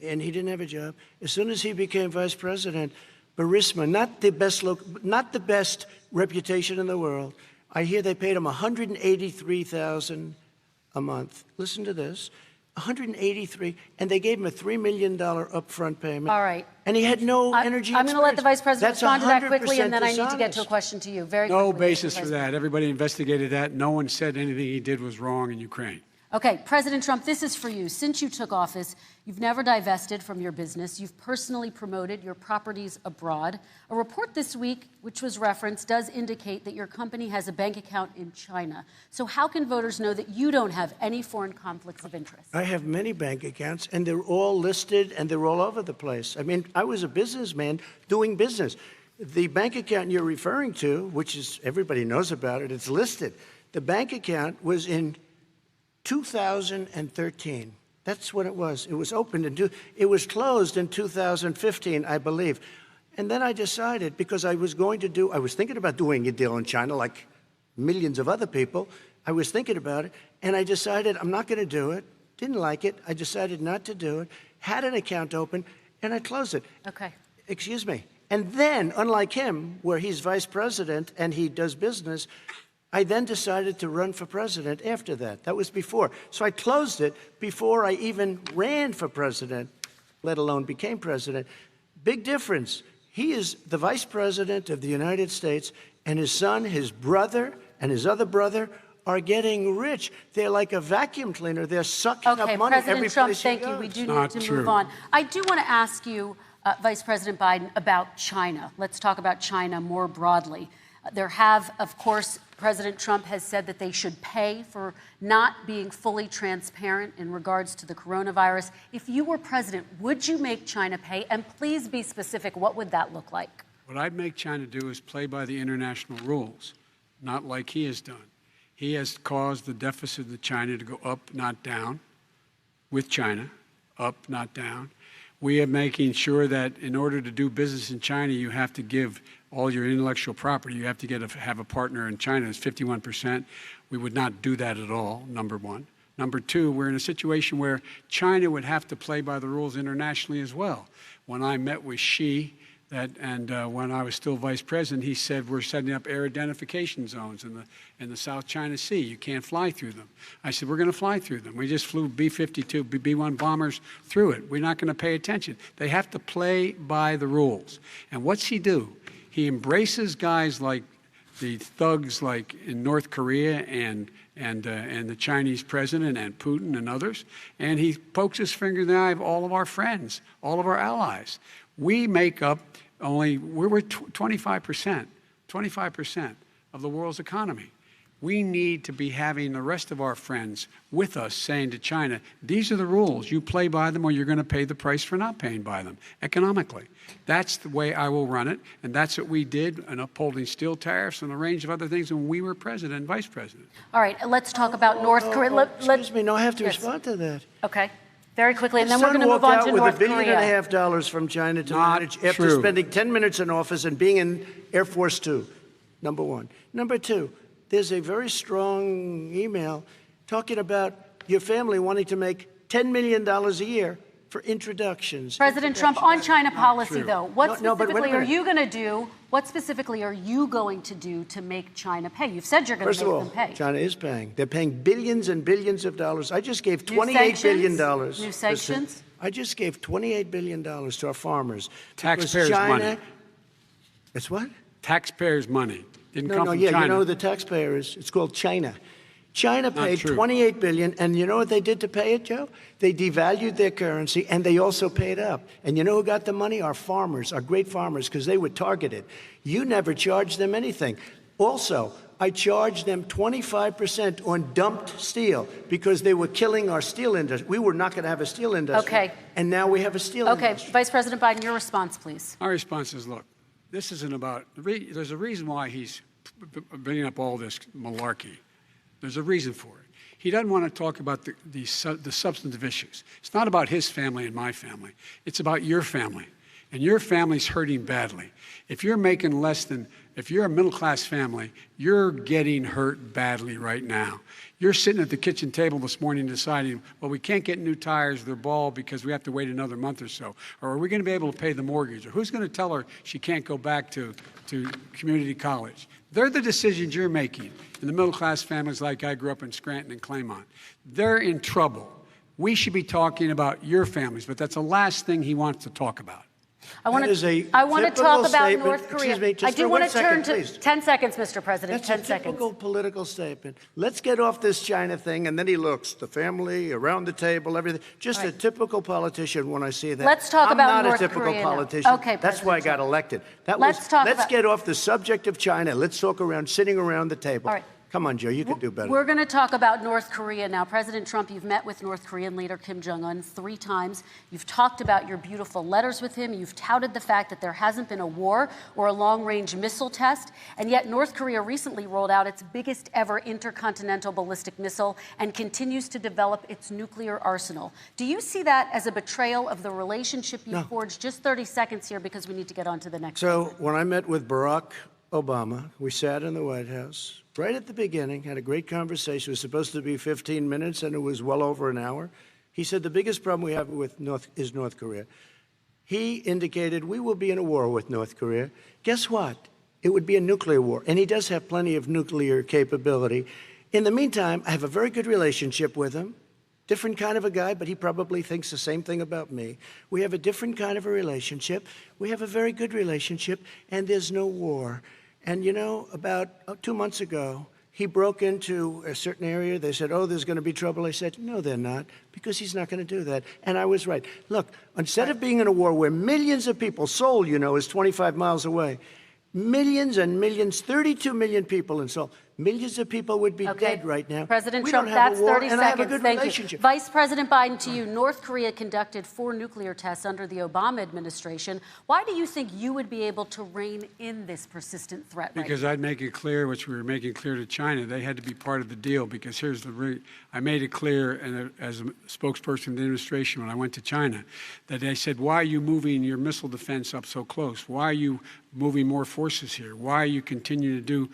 And he didn't have a job. As soon as he became vice president, Burisma, not the best reputation in the world. I hear they paid him $183,000 a month. Listen to this. $183,000, and they gave him a $3 million upfront payment. All right. And he had no energy I'm going to let the Vice President respond to that quickly, and then I need to get to a dishonest. question to you. Very quickly. No basis for that. Everybody investigated that. No one said anything he did was wrong in Ukraine. Okay, President Trump, this is for you. Since you took office, you've never divested from your business. You've personally promoted your properties abroad. A report this week, which was referenced, does indicate that your company has a bank account in China. So how can voters know that you don't have any foreign conflicts of interest? I have many bank accounts, and they're all listed, and they're all over the place. I mean, I was a businessman doing business. The bank account you're referring to, which is, everybody knows about it, it's listed. The bank account was in 2013. That's what it was. It was opened it was closed in 2015, I believe. And then I decided, because I was thinking about doing a deal in China like millions of other people. I was thinking about it, and I decided I'm not going to do it. Didn't like it. I decided not to do it. Had an account open, and I closed it. Okay. Excuse me. And then, unlike him, where he's vice president and he does business, I then decided to run for president after that. That was before. So I closed it before I even ran for president, let alone became president. Big difference. He is the vice president of the United States, and his son, his brother, and his other brother are getting rich. They're like a vacuum cleaner. They're sucking up money every President Trump, place he thank you. goes. We do need to move on. I do want to ask you, Vice President Biden, about China. Let's talk about China more broadly. There have, of course, President Trump has said that they should pay for not being fully transparent in regards to the coronavirus. If you were president, would you make China pay? And please be specific. What would that look like? What I'd make China do is play by the international rules, not like he has done. He has caused the deficit of China to go up, not down, with China, up, not down. We are making sure that in order to do business in China, you have to give all your intellectual property. You have to have a partner in China. It's 51%. We would not do that at all, number one. Number two, we're in a situation where China would have to play by the rules internationally as well. When I met with Xi, when I was still vice president, he said we're setting up air identification zones in the South China Sea. You can't fly through them. I said we're going to fly through them. We just flew B-52, B-1 bombers through it. We're not going to pay attention. They have to play by the rules. And what's he do? He embraces guys like the thugs like in North Korea and the Chinese president and Putin and others, and he pokes his finger in the eye of all of our friends, all of our allies. We make up we're 25% of the world's economy. We need to be having the rest of our friends with us saying to China, these are the rules. You play by them or you're going to pay the price for not paying by them economically. That's the way I will run it, and that's what we did in upholding steel tariffs and a range of other things when we were president and vice president. All right, let's talk about North Korea. Excuse me, no, I have to respond to that. Okay. Very quickly, and His then we're going to move on to North with Korea. $1.5 billion from China to manage after spending 10 minutes in office and being in Air Force Two, number one. Number two, there's a very strong email talking about your family wanting to make $10 million a year for introductions. President Trump, on China policy, though, what No, but wait a specifically are minute. you going to do? What specifically are you going to do to make China pay? You've said you're going to make them pay. First of all, China is paying. They're paying billions and billions of dollars. I just gave $28 billion. New sanctions? I just gave $28 billion to our farmers. Taxpayers' China, money. It's what? Taxpayers' money. Didn't come from yeah, China. you know who the taxpayer is? It's called China. China paid true. $28 billion, and you know what they did to pay it, Joe? They devalued their currency, and they also paid up. And you know who got the money? Our farmers, our great farmers, because they were targeted. You never charged them anything. Also, I charged them 25% on dumped steel because they were killing our steel industry. We were not going to have a steel industry. Okay. And now we have a steel industry. Okay, Vice President Biden, your response, please. Our response is, look, this isn't about, there's a reason why he's bringing up all this malarkey. There's a reason for it. He doesn't want to talk about the substantive issues. It's not about his family and my family. It's about your family. And your family's hurting badly. If you're making if you're a middle-class family, you're getting hurt badly right now. You're sitting at the kitchen table this morning deciding, well, we can't get new tires, they're bald because we have to wait another month or so. Or are we going to be able to pay the mortgage? Or who's going to tell her she can't go back to community college? They're the decisions you're making in the middle-class families like I grew up in Scranton and Claymont. They're in trouble. We should be talking about your families, but that's the last thing he wants to talk about. I want to talk about North Korea. Excuse me, just I do for want 1 to turn second, to please. 10 seconds, Mr. President. That's 10 a seconds. typical political statement. Let's get off this China thing, and then he looks, the family, around the table, everything. Just a typical politician when I see that. Let's talk about North I'm not a typical Korea now. politician. Okay, That's why I got President elected. Let's get off the subject of China. Let's talk sitting around the table. All right. Come on, Joe, you can do better. We're going to talk about North Korea now. President Trump, you've met with North Korean leader Kim Jong-un 3 times. You've talked about your beautiful letters with him. You've touted the fact that there hasn't been a war or a long-range missile test. And yet North Korea recently rolled out its biggest ever intercontinental ballistic missile and continues to develop its nuclear arsenal. Do you see that as a betrayal of the relationship you forged? Just 30 seconds here because we need to get on to the next So segment. when I met with Barack Obama, we sat in the White House right at the beginning, had a great conversation. It was supposed to be 15 minutes, and it was well over an hour. He said the biggest problem we have with North Korea. He indicated we will be in a war with North Korea. Guess what? It would be a nuclear war, and he does have plenty of nuclear capability. In the meantime, I have a very good relationship with him. Different kind of a guy, but he probably thinks the same thing about me. We have a different kind of a relationship. We have a very good relationship, and there's no war. And, you know, about 2 months ago, he broke into a certain area. They said, oh, there's going to be trouble. I said, no, they're not, because he's not going to do that. And I was right. Look, instead of being in a war where millions of people, Seoul, you know, is 25 miles away, Millions and millions, 32 million people installed. Millions of people would be dead right now. President we Trump, don't have that's a war, 30 and seconds. I have a good Thank relationship. you. Vice President Biden, to you. North Korea conducted 4 nuclear tests under the Obama administration. Why do you think you would be able to rein in this persistent threat? Because I'd make it clear, which we were making clear to China, they had to be part of the deal. Because here's I made it clear, and as a spokesperson of the administration when I went to China, that they said, why are you moving your missile defense up so close? Why are you moving more forces here? Why are you continuing to do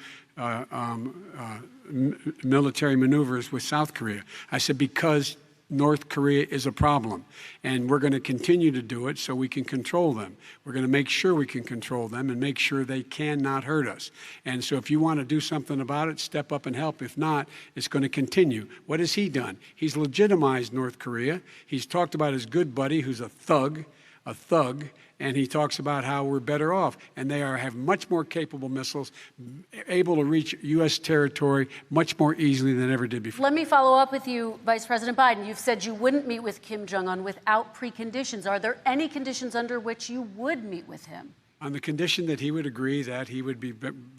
military maneuvers with South Korea? I said, because North Korea is a problem, and we're going to continue to do it so we can control them. We're going to make sure we can control them and make sure they cannot hurt us. And so if you want to do something about it, step up and help. If not, it's going to continue. What has he done? He's legitimized North Korea. He's talked about his good buddy, who's a thug, and he talks about how we're better off. And they have much more capable missiles, able to reach U.S. territory much more easily than ever did before. Let me follow up with you, Vice President Biden. You've said you wouldn't meet with Kim Jong-un without preconditions. Are there any conditions under which you would meet with him? On the condition that he would agree that he would be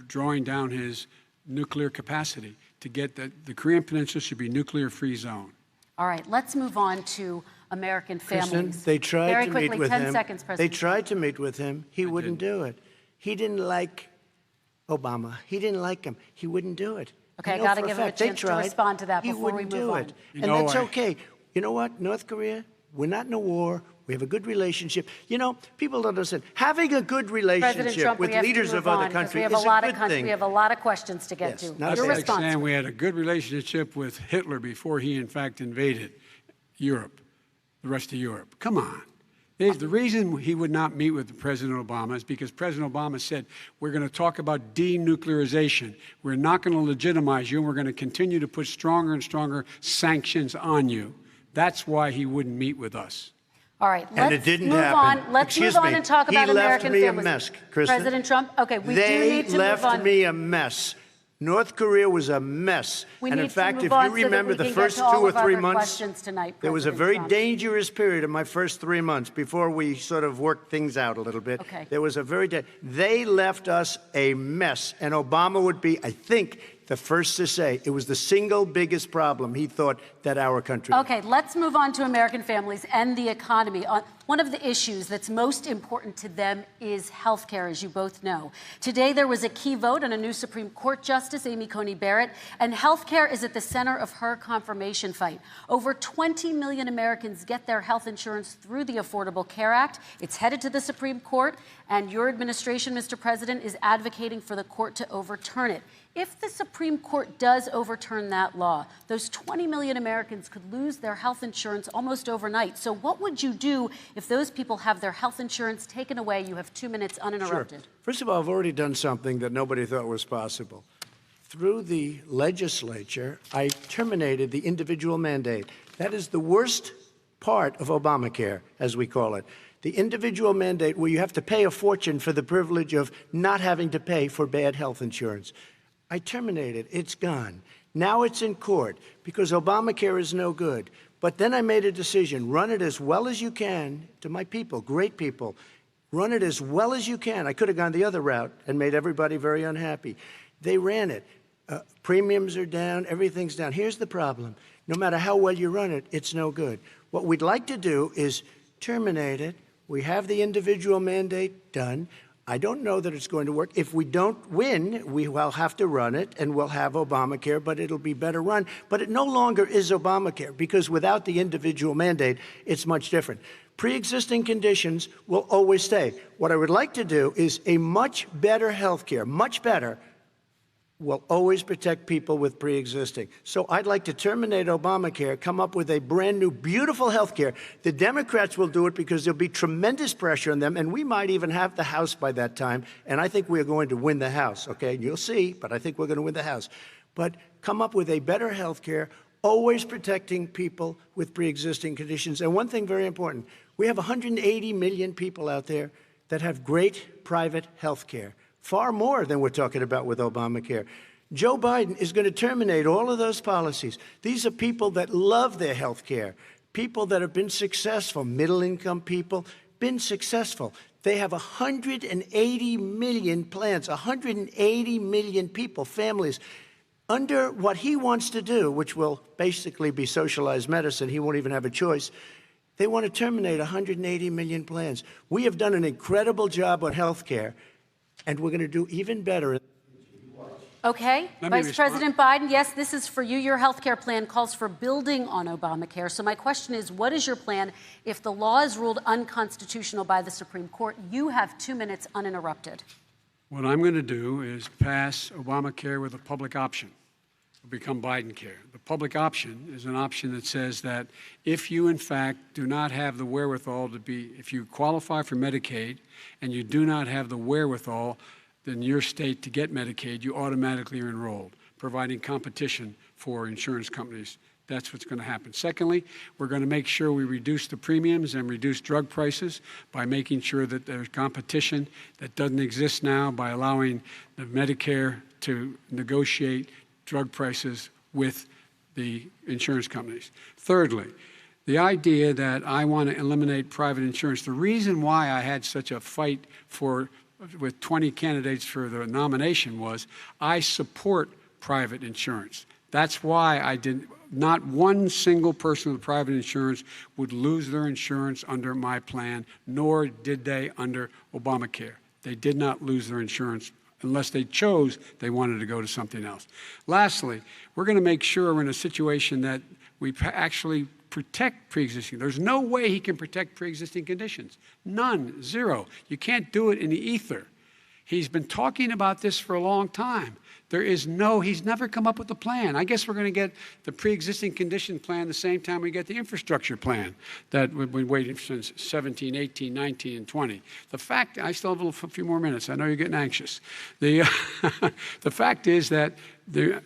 drawing down his nuclear capacity to get the Korean Peninsula should be a nuclear-free zone. All right, let's move on to American families. Kristen, they tried Very to quickly, meet with 10 him. seconds, They President. tried to meet with him. He wouldn't do it. He didn't like Obama. He didn't like him. He wouldn't do it. Okay, I know got to for give him a fact they chance to tried. respond to that He before we wouldn't move do on. it. You And know, that's I- okay. You know what? North Korea, we're not in a war. We have a good relationship. You know, people don't understand. Having a good President relationship Trump, with we have leaders to move of other on, 'cause countries we have is a lot a of good thing. We have a lot of questions to get Yes, to. not That's Your like response. saying we had a good relationship with Hitler before he, in fact, invaded Europe, the rest of Europe. Come on. The reason he would not meet with President Obama is because President Obama said, we're going to talk about denuclearization. We're not going to legitimize you, and we're going to continue to put stronger and stronger sanctions on you. That's why he wouldn't meet with us. All right, And let's it didn't move happen. on. Let's Excuse move on me. and talk He about left American me a families. mess, Kristen. President Trump, okay, we do They need to left move on. me a mess. North Korea was a mess. We And need in to fact, move if on you so that remember we the can get first to 2 all or of 3 our months, questions tonight, there was a President very Trump. dangerous period in my first 3 months before we sort of worked things out a little bit. Okay. There was a they left us a mess. And Obama would be, I think, the first to say it was the single biggest problem he thought that our country had. Okay, let's move on to American families and the economy. One of the issues that's most important to them is health care, as you both know. Today, there was a key vote on a new Supreme Court Justice, Amy Coney Barrett, and health care is at the center of her confirmation fight. Over 20 million Americans get their health insurance through the Affordable Care Act. It's headed to the Supreme Court, and your administration, Mr. President, is advocating for the court to overturn it. If the Supreme Court does overturn that law, those 20 million Americans could lose their health insurance almost overnight. So what would you do if those people have their health insurance taken away? You have 2 minutes uninterrupted. Sure. First of all, I've already done something that nobody thought was possible. Through the legislature, I terminated the individual mandate. That is the worst part of Obamacare, as we call it. The individual mandate where you have to pay a fortune for the privilege of not having to pay for bad health insurance. I terminated. It's gone. Now it's in court because Obamacare is no good. But then I made a decision. Run it as well as you can to my people, great people. Run it as well as you can. I could have gone the other route and made everybody very unhappy. They ran it. Premiums are down. Everything's down. Here's the problem. No matter how well you run it, it's no good. What we'd like to do is terminate it. We have the individual mandate done. I don't know that it's going to work. If we don't win, we will have to run it, and we'll have Obamacare, but it'll be better run. But it no longer is Obamacare, because without the individual mandate, it's much different. Pre-existing conditions will always stay. What I would like to do is a much better health care, much better, will always protect people with pre-existing. So I'd like to terminate Obamacare, come up with a brand new, beautiful health care. The Democrats will do it because there'll be tremendous pressure on them, and we might even have the House by that time, and I think we're going to win the House, okay? You'll see, but I think we're going to win the House. But come up with a better health care, always protecting people with pre-existing conditions. And one thing very important, we have 180 million people out there that have great private health care. Far more than we're talking about with Obamacare. Joe Biden is going to terminate all of those policies. These are people that love their health care, people that have been successful, middle-income people, been successful. They have 180 million plans, 180 million people, families, under what he wants to do, which will basically be socialized medicine. He won't even have a choice. They want to terminate 180 million plans. We have done an incredible job on health care, and we're going to do even better. Okay, Let me Vice respond. President Biden, yes, this is for you. Your health care plan calls for building on Obamacare. So my question is, what is your plan if the law is ruled unconstitutional by the Supreme Court? You have 2 minutes uninterrupted. What I'm going to do is pass Obamacare with a public option. It'll become Biden care. The public option is an option that says that if you, in fact, do not have the wherewithal to be, if you qualify for Medicaid and you do not have the wherewithal in your state to get Medicaid, you automatically are enrolled, providing competition for insurance companies. That's what's going to happen. Secondly, we're going to make sure we reduce the premiums and reduce drug prices by making sure that there's competition that doesn't exist now by allowing the Medicare to negotiate drug prices with the insurance companies. Thirdly, the idea that I want to eliminate private insurance, the reason why I had such a fight with 20 candidates for the nomination was I support private insurance. That's why not one single person with private insurance would lose their insurance under my plan, nor did they under Obamacare. They did not lose their insurance unless they chose they wanted to go to something else. Lastly, we're going to make sure we're in a situation that we actually protect pre-existing. There's no way he can protect pre-existing conditions. None, zero. You can't do it in the ether. He's been talking about this for a long time. He's never come up with a plan. I guess we're going to get the pre-existing condition plan the same time we get the infrastructure plan that we've been waiting since 17, 18, 19, and 20. The fact, I still have a few more minutes. I know you're getting anxious. The fact is that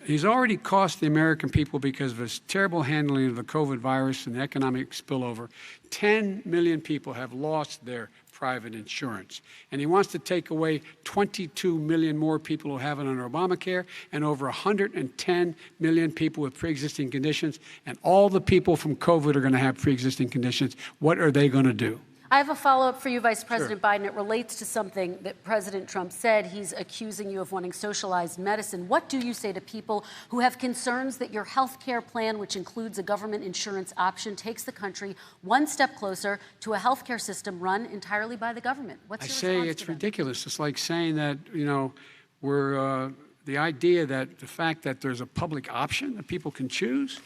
he's already cost the American people, because of his terrible handling of the COVID virus and the economic spillover, 10 million people have lost their private insurance. And he wants to take away 22 million more people who have it under Obamacare, and over 110 million people with pre-existing conditions. And all the people from COVID are going to have pre-existing conditions. What are they going to do? I have a follow-up for you, Vice President Biden. It relates to something that President Trump said. He's accusing you of wanting socialized medicine. What do you say to people who have concerns that your health care plan, which includes a government insurance option, takes the country one step closer to a health care system run entirely by the government? What's your response I say it's to them? ridiculous. It's like saying that, the idea that the fact that there's a public option that people can choose,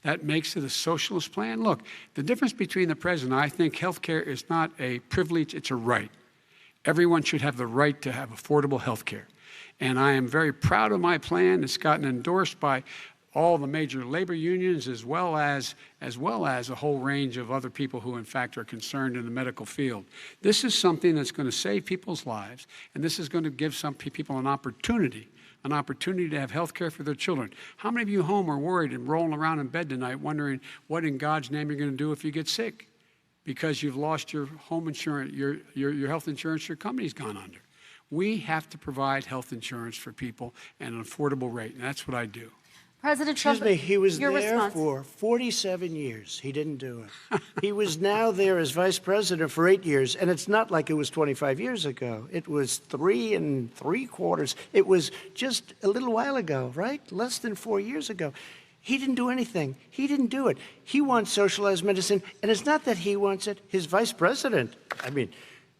that makes it a socialist plan. Look, the difference between the president, I think health care is not a privilege, it's a right. Everyone should have the right to have affordable health care. And I am very proud of my plan. It's gotten endorsed by all the major labor unions, as well as a whole range of other people who, in fact, are concerned in the medical field. This is something that's going to save people's lives, and this is going to give some people an opportunity to have health care for their children. How many of you home are worried and rolling around in bed tonight wondering what in God's name you're going to do if you get sick because you've lost your home insurance, your health insurance, your company's gone under? We have to provide health insurance for people at an affordable rate, and that's what I do. President Trump, Excuse me, he was your there response. for 47 years. He didn't do it. He was now there as vice president for 8 years, and it's not like it was 25 years ago. It was 3 3/4. It was just a little while ago, right? Less than 4 years ago. He didn't do anything. He didn't do it. He wants socialized medicine, and it's not that he wants it. His vice president,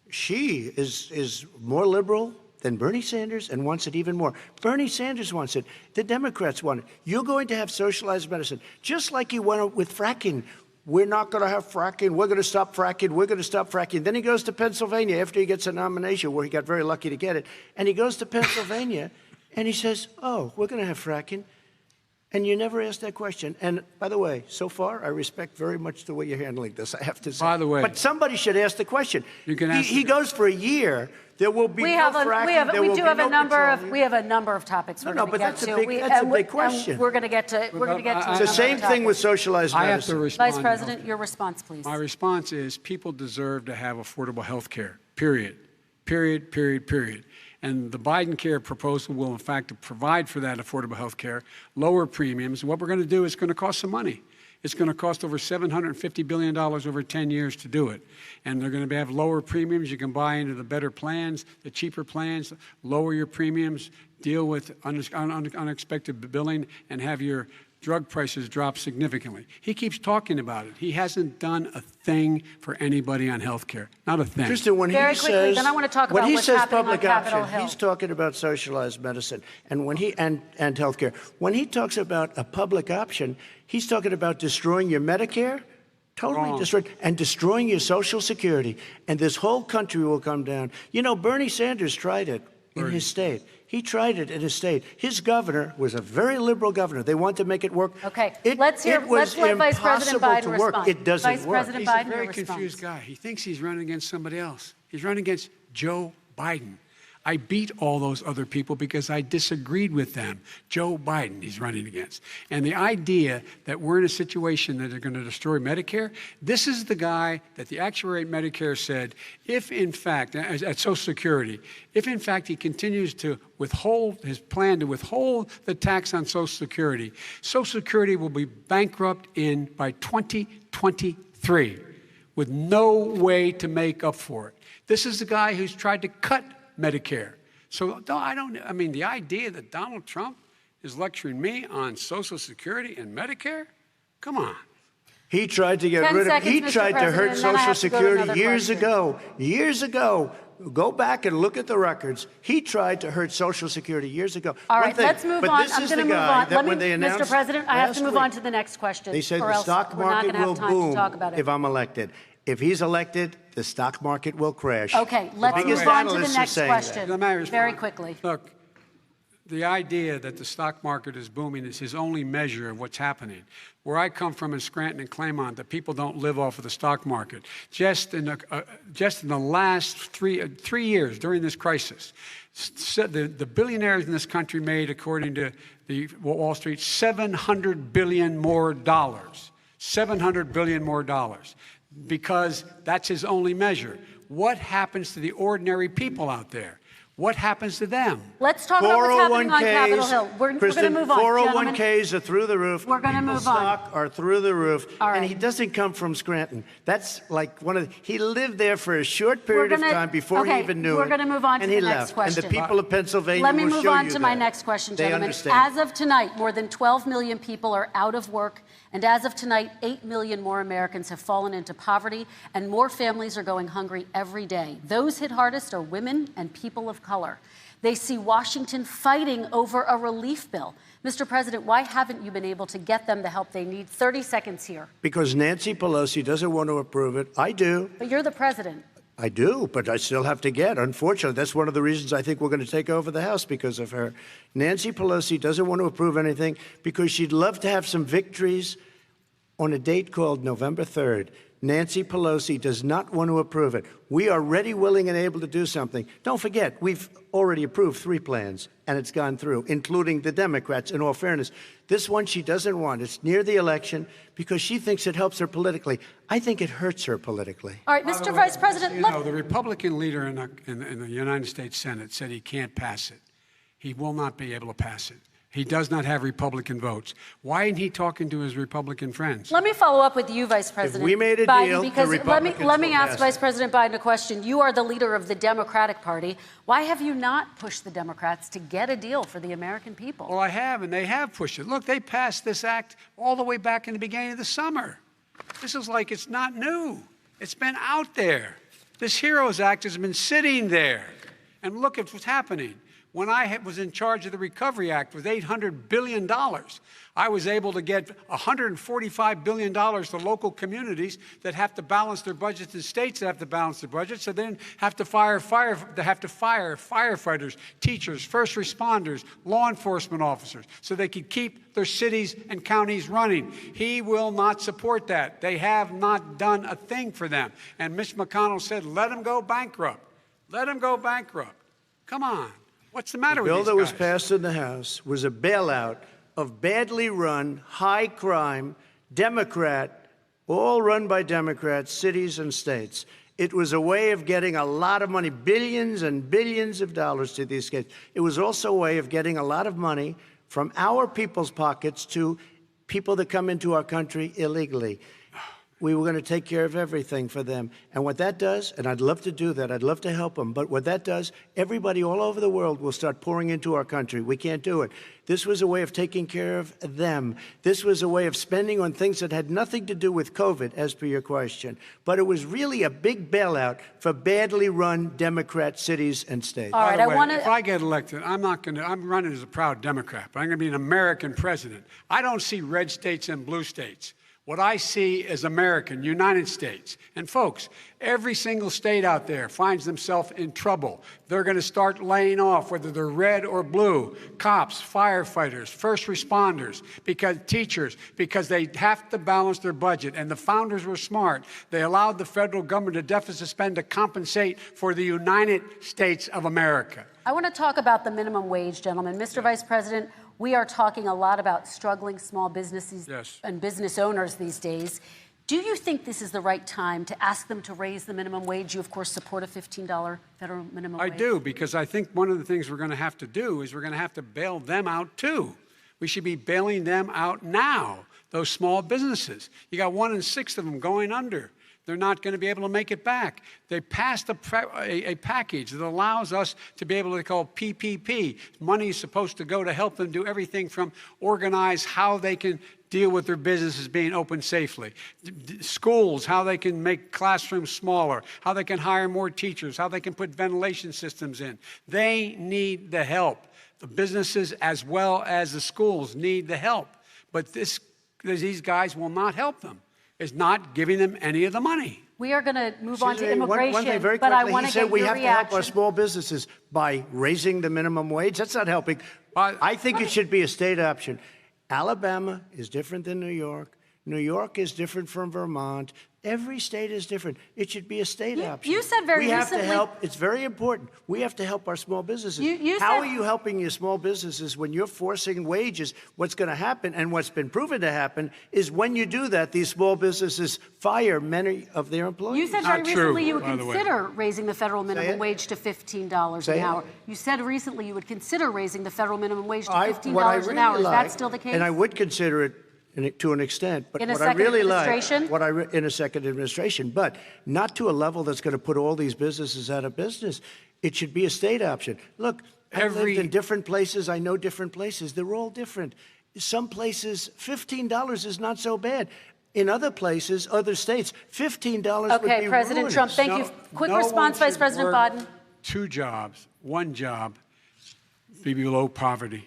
she is more liberal than Bernie Sanders and wants it even more. Bernie Sanders wants it. The Democrats want it. You're going to have socialized medicine, just like he went with fracking. We're not going to have fracking. We're going to stop fracking. We're going to stop fracking. Then he goes to Pennsylvania after he gets a nomination, where he got very lucky to get it. And he goes to Pennsylvania and he says, oh, we're going to have fracking. And you never asked that question. And by the way, so far, I respect very much the way you're handling this, I have to say. By the way. But somebody should ask the question. You can ask he goes for a year. There will be no fracking. We have a number of topics we're going to get to. That's a big question. We're going to get to. It's the same thing with socialized medicine. I have to respond. Vice President, your response, please. My response is people deserve to have affordable health care, period. Period, period, period. And the Biden care proposal will, in fact, provide for that affordable health care, lower premiums. What we're going to do is going to cost some money. It's going to cost over $750 billion over 10 years to do it. And they're going to have lower premiums. You can buy into the better plans, the cheaper plans, lower your premiums, deal with unexpected billing, and have your drug prices drop significantly. He keeps talking about it. He hasn't done a thing for anybody on health care. Not a thing. Kristen, when Very he quickly, says, then I want to talk when about he what's says happening on public Capitol option, Hill. he's talking about socialized medicine. And when he and healthcare, when he talks about a public option, he's talking about destroying your Medicare, totally destroyed, and destroying your Social Security. And this whole country will come down. You know, Bernie Sanders tried it in his state. He tried it in his state. His governor was a very liberal governor. They wanted to make it work. Okay, let's let Vice President Biden respond. It doesn't Vice work. President He's Biden, a very your response. confused guy. He thinks he's running against somebody else. He's running against Joe Biden. I beat all those other people because I disagreed with them. Joe Biden he's running against. And the idea that we're in a situation that they're going to destroy Medicare, this is the guy that the actuary at Medicare said, if in fact, at Social Security, if in fact he continues to withhold his plan to withhold the tax on Social Security will be bankrupt by 2023 with no way to make up for it. This is the guy who's tried to cut Medicare. So I mean, the idea that Donald Trump is lecturing me on Social Security and Medicare? Come on. He tried to get 10 rid of, seconds, he Mr. tried to hurt President, and then I Social have to go to Security another years question. ago. Years ago. Go back and look at the records. He tried to hurt Social Security years ago. All One right, thing, let's move but on. this I'm is going to the move guy on. that when they Mr. announced President, I have to move last on week, to the next question. They said or the else stock we're not market going to will have time boom to talk about it. if I'm elected. If he's elected, the stock market will crash. Okay, let's biggest move on to the analysts are next saying question. Let me respond. Very quickly. Look, the idea that the stock market is booming is his only measure of what's happening. Where I come from in Scranton and Claymont, the people don't live off of the stock market. Just in the last three years during this crisis, the billionaires in this country made, according to the Wall Street, $700 billion more dollars. $700 billion more dollars. Because that's his only measure. What happens to the ordinary people out there? What happens to them? Let's talk about what's happening on Capitol Hill. We're going to move on, 401ks are through the roof. We're going to move on. Stock are through the roof. All right. And he doesn't come from Scranton. That's like he lived there for a short period of time before he even knew it. We're going to move on to and the he next left. question. And the people of Pennsylvania Let me will move show on you to my that. next question, They gentlemen. understand. As of tonight, more than 12 million people are out of work. And as of tonight, 8 million more Americans have fallen into poverty, and more families are going hungry every day. Those hit hardest are women and people of color. They see Washington fighting over a relief bill. Mr. President, why haven't you been able to get them the help they need? 30 seconds here. Because Nancy Pelosi doesn't want to approve it. I do. But you're the president. I do, but I still have to get. Unfortunately, that's one of the reasons I think we're going to take over the House, because of her. Nancy Pelosi doesn't want to approve anything because she'd love to have some victories on a date called November 3rd. Nancy Pelosi does not want to approve it. We are ready, willing, and able to do something. Don't forget, we've already approved 3 plans, and it's gone through, including the Democrats, in all fairness. This one she doesn't want. It's near the election because she thinks it helps her politically. I think it hurts her politically. All right, Mr. Vice President. You know, the Republican leader in the United States Senate said he can't pass it. He will not be able to pass it. He does not have Republican votes. Why isn't he talking to his Republican friends? Let me follow up with you, Vice President we made a Biden, deal, the because Republicans let me will ask pass Vice it. President Biden a question. You are the leader of the Democratic Party. Why have you not pushed the Democrats to get a deal for the American people? Well, I have, and they have pushed it. Look, they passed this act all the way back in the beginning of the summer. This is like it's not new. It's been out there. This HEROES Act has been sitting there. And look at what's happening. When I was in charge of the Recovery Act with $800 billion, I was able to get $145 billion to local communities that have to balance their budgets and states that have to balance their budgets, so then have to fire firefighters, teachers, first responders, law enforcement officers, so they could keep their cities and counties running. He will not support that. They have not done a thing for them. And Mitch McConnell said, let them go bankrupt. Let them go bankrupt. Come on. What's the matter with these guys? The bill that was passed in the House was a bailout of badly run, high-crime, Democrat, all run by Democrats, cities and states. It was a way of getting a lot of money, billions and billions of dollars to these states. It was also a way of getting a lot of money from our people's pockets to people that come into our country illegally. We were going to take care of everything for them. And what that does, and I'd love to do that, I'd love to help them, but what that does, everybody all over the world will start pouring into our country. We can't do it. This was a way of taking care of them. This was a way of spending on things that had nothing to do with COVID, as per your question. But it was really a big bailout for badly run Democrat cities and states. All right, By the way, I want to. if I get elected, I'm running as a proud Democrat, but I'm going to be an American president. I don't see red states and blue states. What I see is American, United States. And folks, every single state out there finds themselves in trouble. They're going to start laying off, whether they're red or blue, cops, firefighters, first responders, because they have to balance their budget. And the founders were smart. They allowed the federal government to deficit spend to compensate for the United States of America. I want to talk about the minimum wage, gentlemen. Mr. Vice President, we are talking a lot about struggling small businesses and business owners these days. Do you think this is the right time to ask them to raise the minimum wage? You, of course, support a $15 federal minimum wage. I do, because I think one of the things we're going to have to do is we're going to have to bail them out, too. We should be bailing them out now, those small businesses. You got 1 in 6 of them going under. They're not going to be able to make it back. They passed a package that allows us to be able to call PPP. Money is supposed to go to help them do everything from organize how they can deal with their businesses being open safely. Schools, how they can make classrooms smaller, how they can hire more teachers, how they can put ventilation systems in. They need the help. The businesses as well as the schools need the help. But these guys will not help them. Is not giving them any of the money. We are going to move on to immigration, one thing very but I quickly, want he to get said we your have reaction. to help our small businesses by raising the minimum wage. That's not helping. I think it should be a state option. Alabama is different than New York. New York is different from Vermont. Every state is different. It should be a state option. You said very recently. We have recently. to help. It's very important. We have to help our small businesses. How are you helping your small businesses when you're forcing wages? What's going to happen, and what's been proven to happen, is when you do that, these small businesses fire many of their employees. You said very recently you would consider raising the federal minimum wage to $15 an hour. You said recently you would consider raising the federal minimum wage to $15 an hour. Is that still the case? And I would consider it to an extent, but in a what I really like, administration? in a second administration, but not to a level that's going to put all these businesses out of business. It should be a state option. Look, I've lived in different places. I know different places. They're all different. Some places, $15 is not so bad. In other places, other states, $15 would be President ruinous. Trump, thank you. Quick response, Vice President Biden. 2 jobs, 1 job, be below poverty.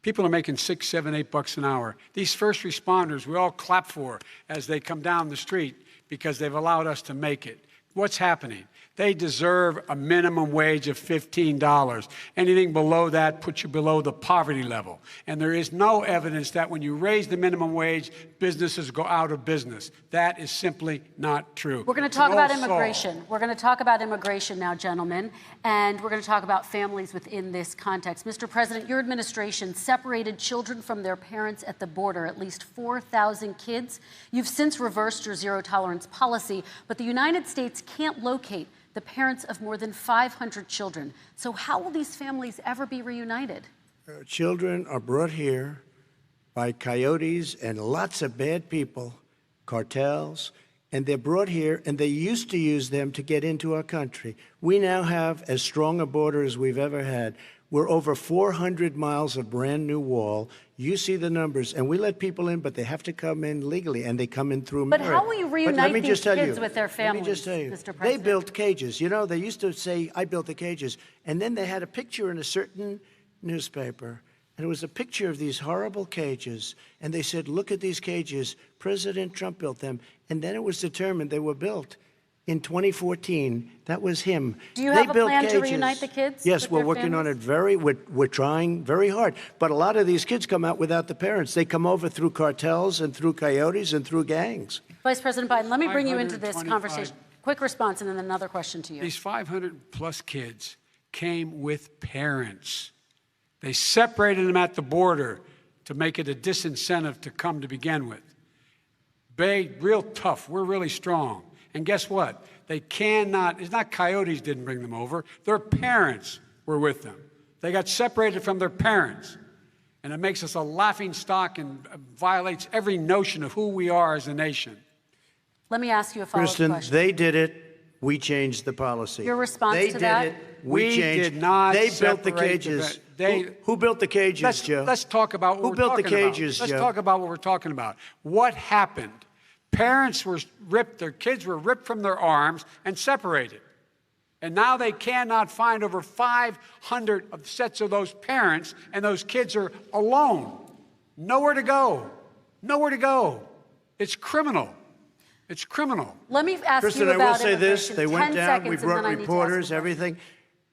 People are making $6, $7, $8 an hour. These first responders, we all clap for as they come down the street because they've allowed us to make it. What's happening? They deserve a minimum wage of $15. Anything below that puts you below the poverty level. And there is no evidence that when you raise the minimum wage, businesses go out of business. That is simply not true. We're going to talk about immigration. We're going to talk about immigration now, gentlemen, and we're going to talk about families within this context. Mr. President, your administration separated children from their parents at the border, at least 4,000 kids. You've since reversed your zero-tolerance policy, but the United States can't locate the parents of more than 500 children. So how will these families ever be reunited? Children are brought here by coyotes and lots of bad people, cartels, and they're brought here, and they used to use them to get into our country. We now have as strong a border as we've ever had. We're over 400 miles of brand new wall. You see the numbers, and we let people in, but they have to come in legally, and they come in through merit. But how will you reunite these kids with their families, Let me just tell you, Mr. President? they built cages. You know, they used to say, I built the cages, and then they had a picture in a certain newspaper, and it was a picture of these horrible cages, and they said, look at these cages. President Trump built them, and then it was determined they were built in 2014. That was him. Do you have a plan to reunite the kids? Yes, we're working on it we're trying very hard. But a lot of these kids come out without the parents. They come over through cartels and through coyotes and through gangs. Vice President Biden, let me bring you into this conversation. Quick response and then another question to you. These 500-plus kids came with parents. They separated them at the border to make it a disincentive to come to begin with. Real tough. We're really strong. And guess what? They cannot, it's not coyotes didn't bring them over. Their parents were with them. They got separated from their parents. And it makes us a laughing stock and violates every notion of who we are as a nation. Let me ask you a follow-up Kristen, question. they did it. We changed the policy. Your response they to that? They did it. We changed. Did not They built the separate cages. the Who built the cages, Joe? Let's talk about what Who we're built the talking about. cages, Let's Joe? talk about what we're talking about. What happened? Parents were ripped, their kids were ripped from their arms and separated. And now they cannot find over 500 sets of those parents, and those kids are alone. Nowhere to go. Nowhere to go. It's criminal. It's criminal. Let me ask Kristen, you I about will say this. immigration. They went 10 down. seconds, We and brought then I need to ask reporters, a question. everything.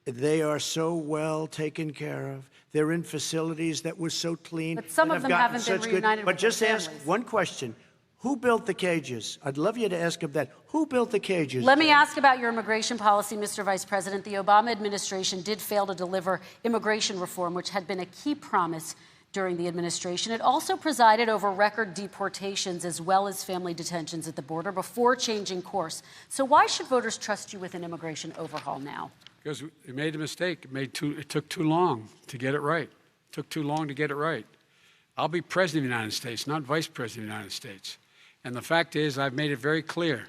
They are so well taken care of. They're in facilities that were so clean. But some and of have them gotten haven't been such good- reunited But with their just ask families. one question. Who built the cages? I'd love you to ask him that. Who built the cages? Let me Joe? ask about your immigration policy, Mr. Vice President. The Obama administration did fail to deliver immigration reform, which had been a key promise during the administration. It also presided over record deportations as well as family detentions at the border before changing course. So why should voters trust you with an immigration overhaul now? Because we made a mistake. It took too long to get it right. It took too long to get it right. I'll be president of the United States, not vice president of the United States. And the fact is, I've made it very clear.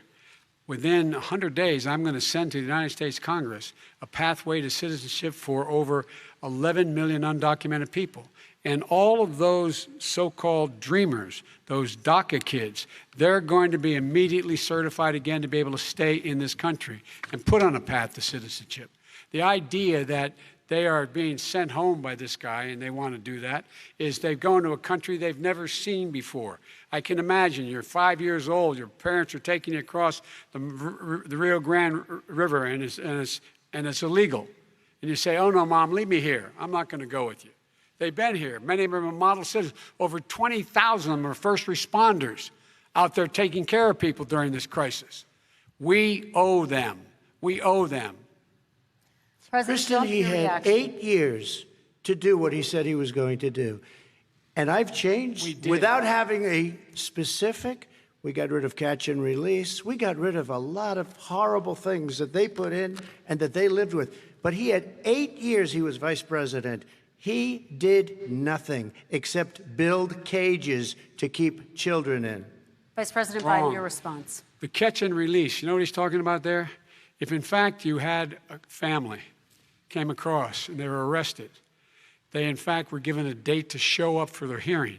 Within 100 days, I'm going to send to the United States Congress a pathway to citizenship for over 11 million undocumented people. And all of those so-called dreamers, those DACA kids, they're going to be immediately certified again to be able to stay in this country and put on a path to citizenship. The idea that they are being sent home by this guy, and they want to do that, is they've gone to a country they've never seen before. I can imagine you're 5 years old, your parents are taking you across the Rio Grande River, and it's illegal. And you say, oh, no, Mom, leave me here. I'm not going to go with you. They've been here. Many of them are model citizens. Over 20,000 of them are first responders out there taking care of people during this crisis. We owe them. We owe them. President Kristen, Trump, he your had reaction. 8 years to do what he said he was going to do. And I've changed without having a specific. We got rid of catch and release. We got rid of a lot of horrible things that they put in and that they lived with. But he had 8 years he was vice president. He did nothing except build cages to keep children in. Vice President Wrong. Biden, your response. The catch and release, you know what he's talking about there? If in fact you had a family came across and they were arrested, they in fact were given a date to show up for their hearing.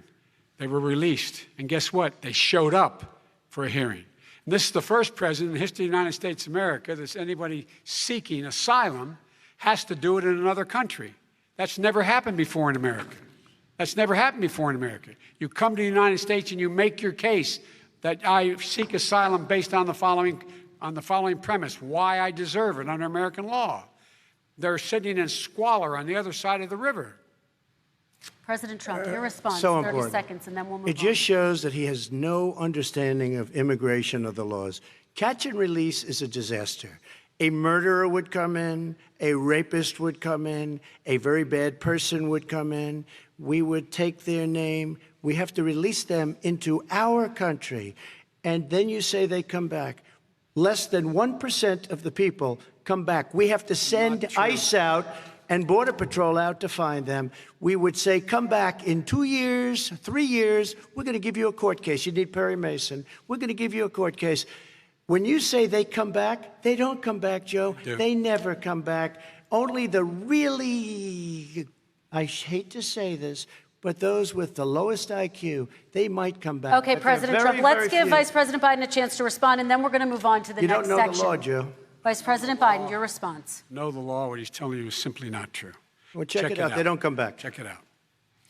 They were released. And guess what? They showed up for a hearing. And this is the first president in the history of the United States of America that anybody seeking asylum has to do it in another country. That's never happened before in America. That's never happened before in America. You come to the United States and you make your case that I seek asylum based on the following premise, why I deserve it under American law. They're sitting in squalor on the other side of the river. President Trump, your response, So 30 important. seconds, and then we'll move on. It just shows that he has no understanding of immigration or the laws. Catch and release is a disaster. A murderer would come in, a rapist would come in, a very bad person would come in. We would take their name. We have to release them into our country. And then you say they come back. Less than 1% of the people come back. We have to send ICE out and Border Patrol out to find them. We would say, come back in 2 years, 3 years. We're going to give you a court case. You need Perry Mason. We're going to give you a court case. When you say they come back, they don't come back, Joe. They never come back. Only the really, I hate to say this, but those with the lowest IQ, they might come back. Okay, But they're President very, Trump, let's very give few. Vice President Biden a chance to respond, and then we're going to move on to the You next don't know section. the law, Joe. Vice President Biden, your response. Know the law, what he's telling you is simply not true. Well, check it out. They don't come back. Check it out.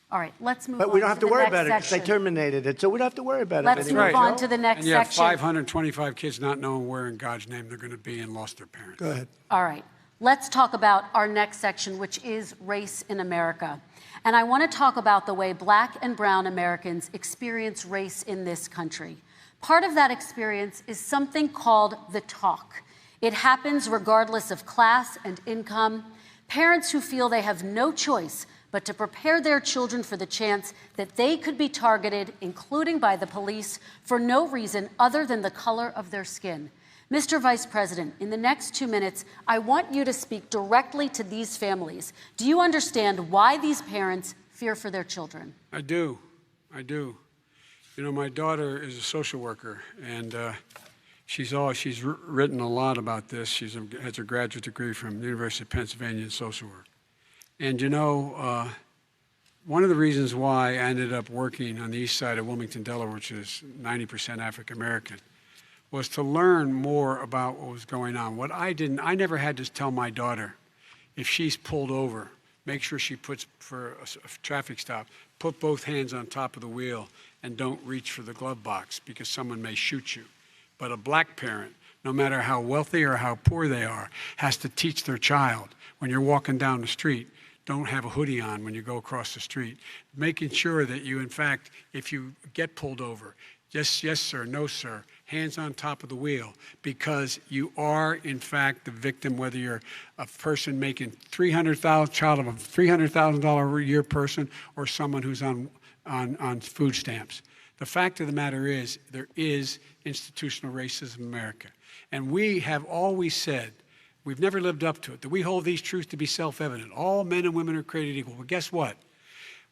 All right, let's move on But we don't have to the worry next about it because they section. terminated it, so we don't have to worry about Let's it anymore. move on to the next And you have section. 525 kids not knowing where in God's name they're going to be and lost their parents. Go ahead. All right, let's talk about our next section, which is race in America. And I want to talk about the way Black and brown Americans experience race in this country. Part of that experience is something called the talk. It happens regardless of class and income. Parents who feel they have no choice but to prepare their children for the chance that they could be targeted, including by the police, for no reason other than the color of their skin. Mr. Vice President, in the next 2 minutes, I want you to speak directly to these families. Do you understand why these parents fear for their children? I do. I do. You know, my daughter is a social worker, and she's written a lot about this. She has her graduate degree from the University of Pennsylvania in social work. And you know, one of the reasons why I ended up working on the east side of Wilmington, Delaware, which is 90% African American, was to learn more about what was going on. I never had to tell my daughter, if she's pulled over, make sure she puts, for a traffic stop, put both hands on top of the wheel and don't reach for the glove box because someone may shoot you. But a black parent, no matter how wealthy or how poor they are, has to teach their child, when you're walking down the street, don't have a hoodie on when you go across the street. Making sure that you, in fact, if you get pulled over, just yes, sir, no, sir, hands on top of the wheel, because you are, in fact, the victim, whether you're a person making child of a $300,000 a year person or someone who's on food stamps. The fact of the matter is, there is institutional racism in America. And we have always said, we've never lived up to it, that we hold these truths to be self-evident. All men and women are created equal. Well, guess what?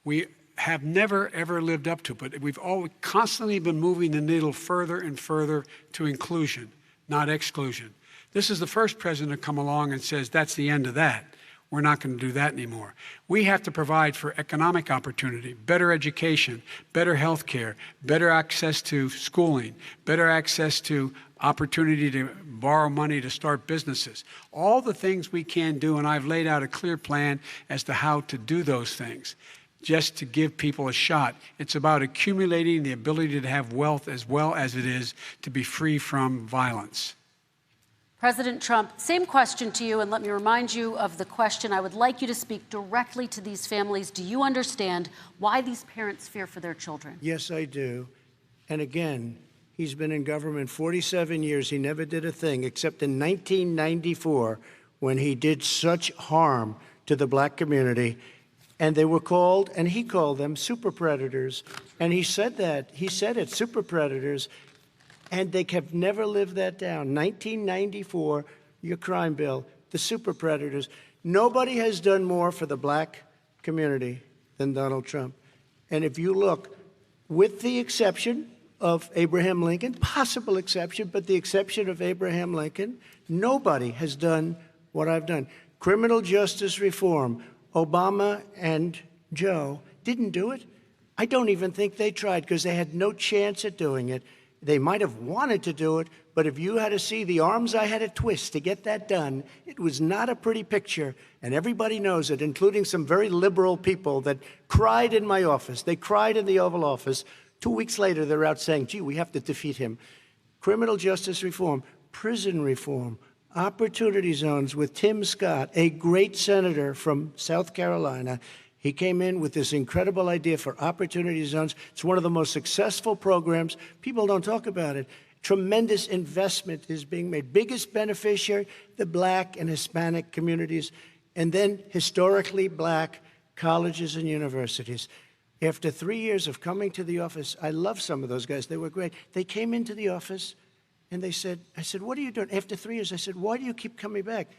We have never, ever lived up to it, but we've always constantly been moving the needle further and further to inclusion, not exclusion. This is the first president to come along and says, that's the end of that. We're not going to do that anymore. We have to provide for economic opportunity, better education, better health care, better access to schooling, better access to opportunity to borrow money to start businesses. All the things we can do, and I've laid out a clear plan as to how to do those things, just to give people a shot. It's about accumulating the ability to have wealth as well as it is to be free from violence. President Trump, same question to you, and let me remind you of the question. I would like you to speak directly to these families. Do you understand why these parents fear for their children? Yes, I do. And again, he's been in government 47 years. He never did a thing except in 1994 when he did such harm to the black community. And they were called, and he called them super predators. And he said that. He said it, super predators. And they have never lived that down. 1994, your crime bill, the super predators. Nobody has done more for the black community than Donald Trump. And if you look, with the exception of Abraham Lincoln, possible exception, but the exception of Abraham Lincoln, nobody has done what I've done. Criminal justice reform, Obama and Joe didn't do it. I don't even think they tried because they had no chance at doing it. They might have wanted to do it, but if you had to see the arms I had to twist to get that done, it was not a pretty picture, and everybody knows it, including some very liberal people that cried in my office. They cried in the Oval Office. 2 weeks later, they're out saying, gee, we have to defeat him. Criminal justice reform, prison reform, opportunity zones with Tim Scott, a great senator from South Carolina. He came in with this incredible idea for opportunity zones. It's one of the most successful programs. People don't talk about it. Tremendous investment is being made. Biggest beneficiary, the black and Hispanic communities, and then historically black colleges and universities. After 3 years of coming to the office, I love some of those guys. They were great. They came into the office and they said, I said, what are you doing? After 3 years, I said, why do you keep coming back?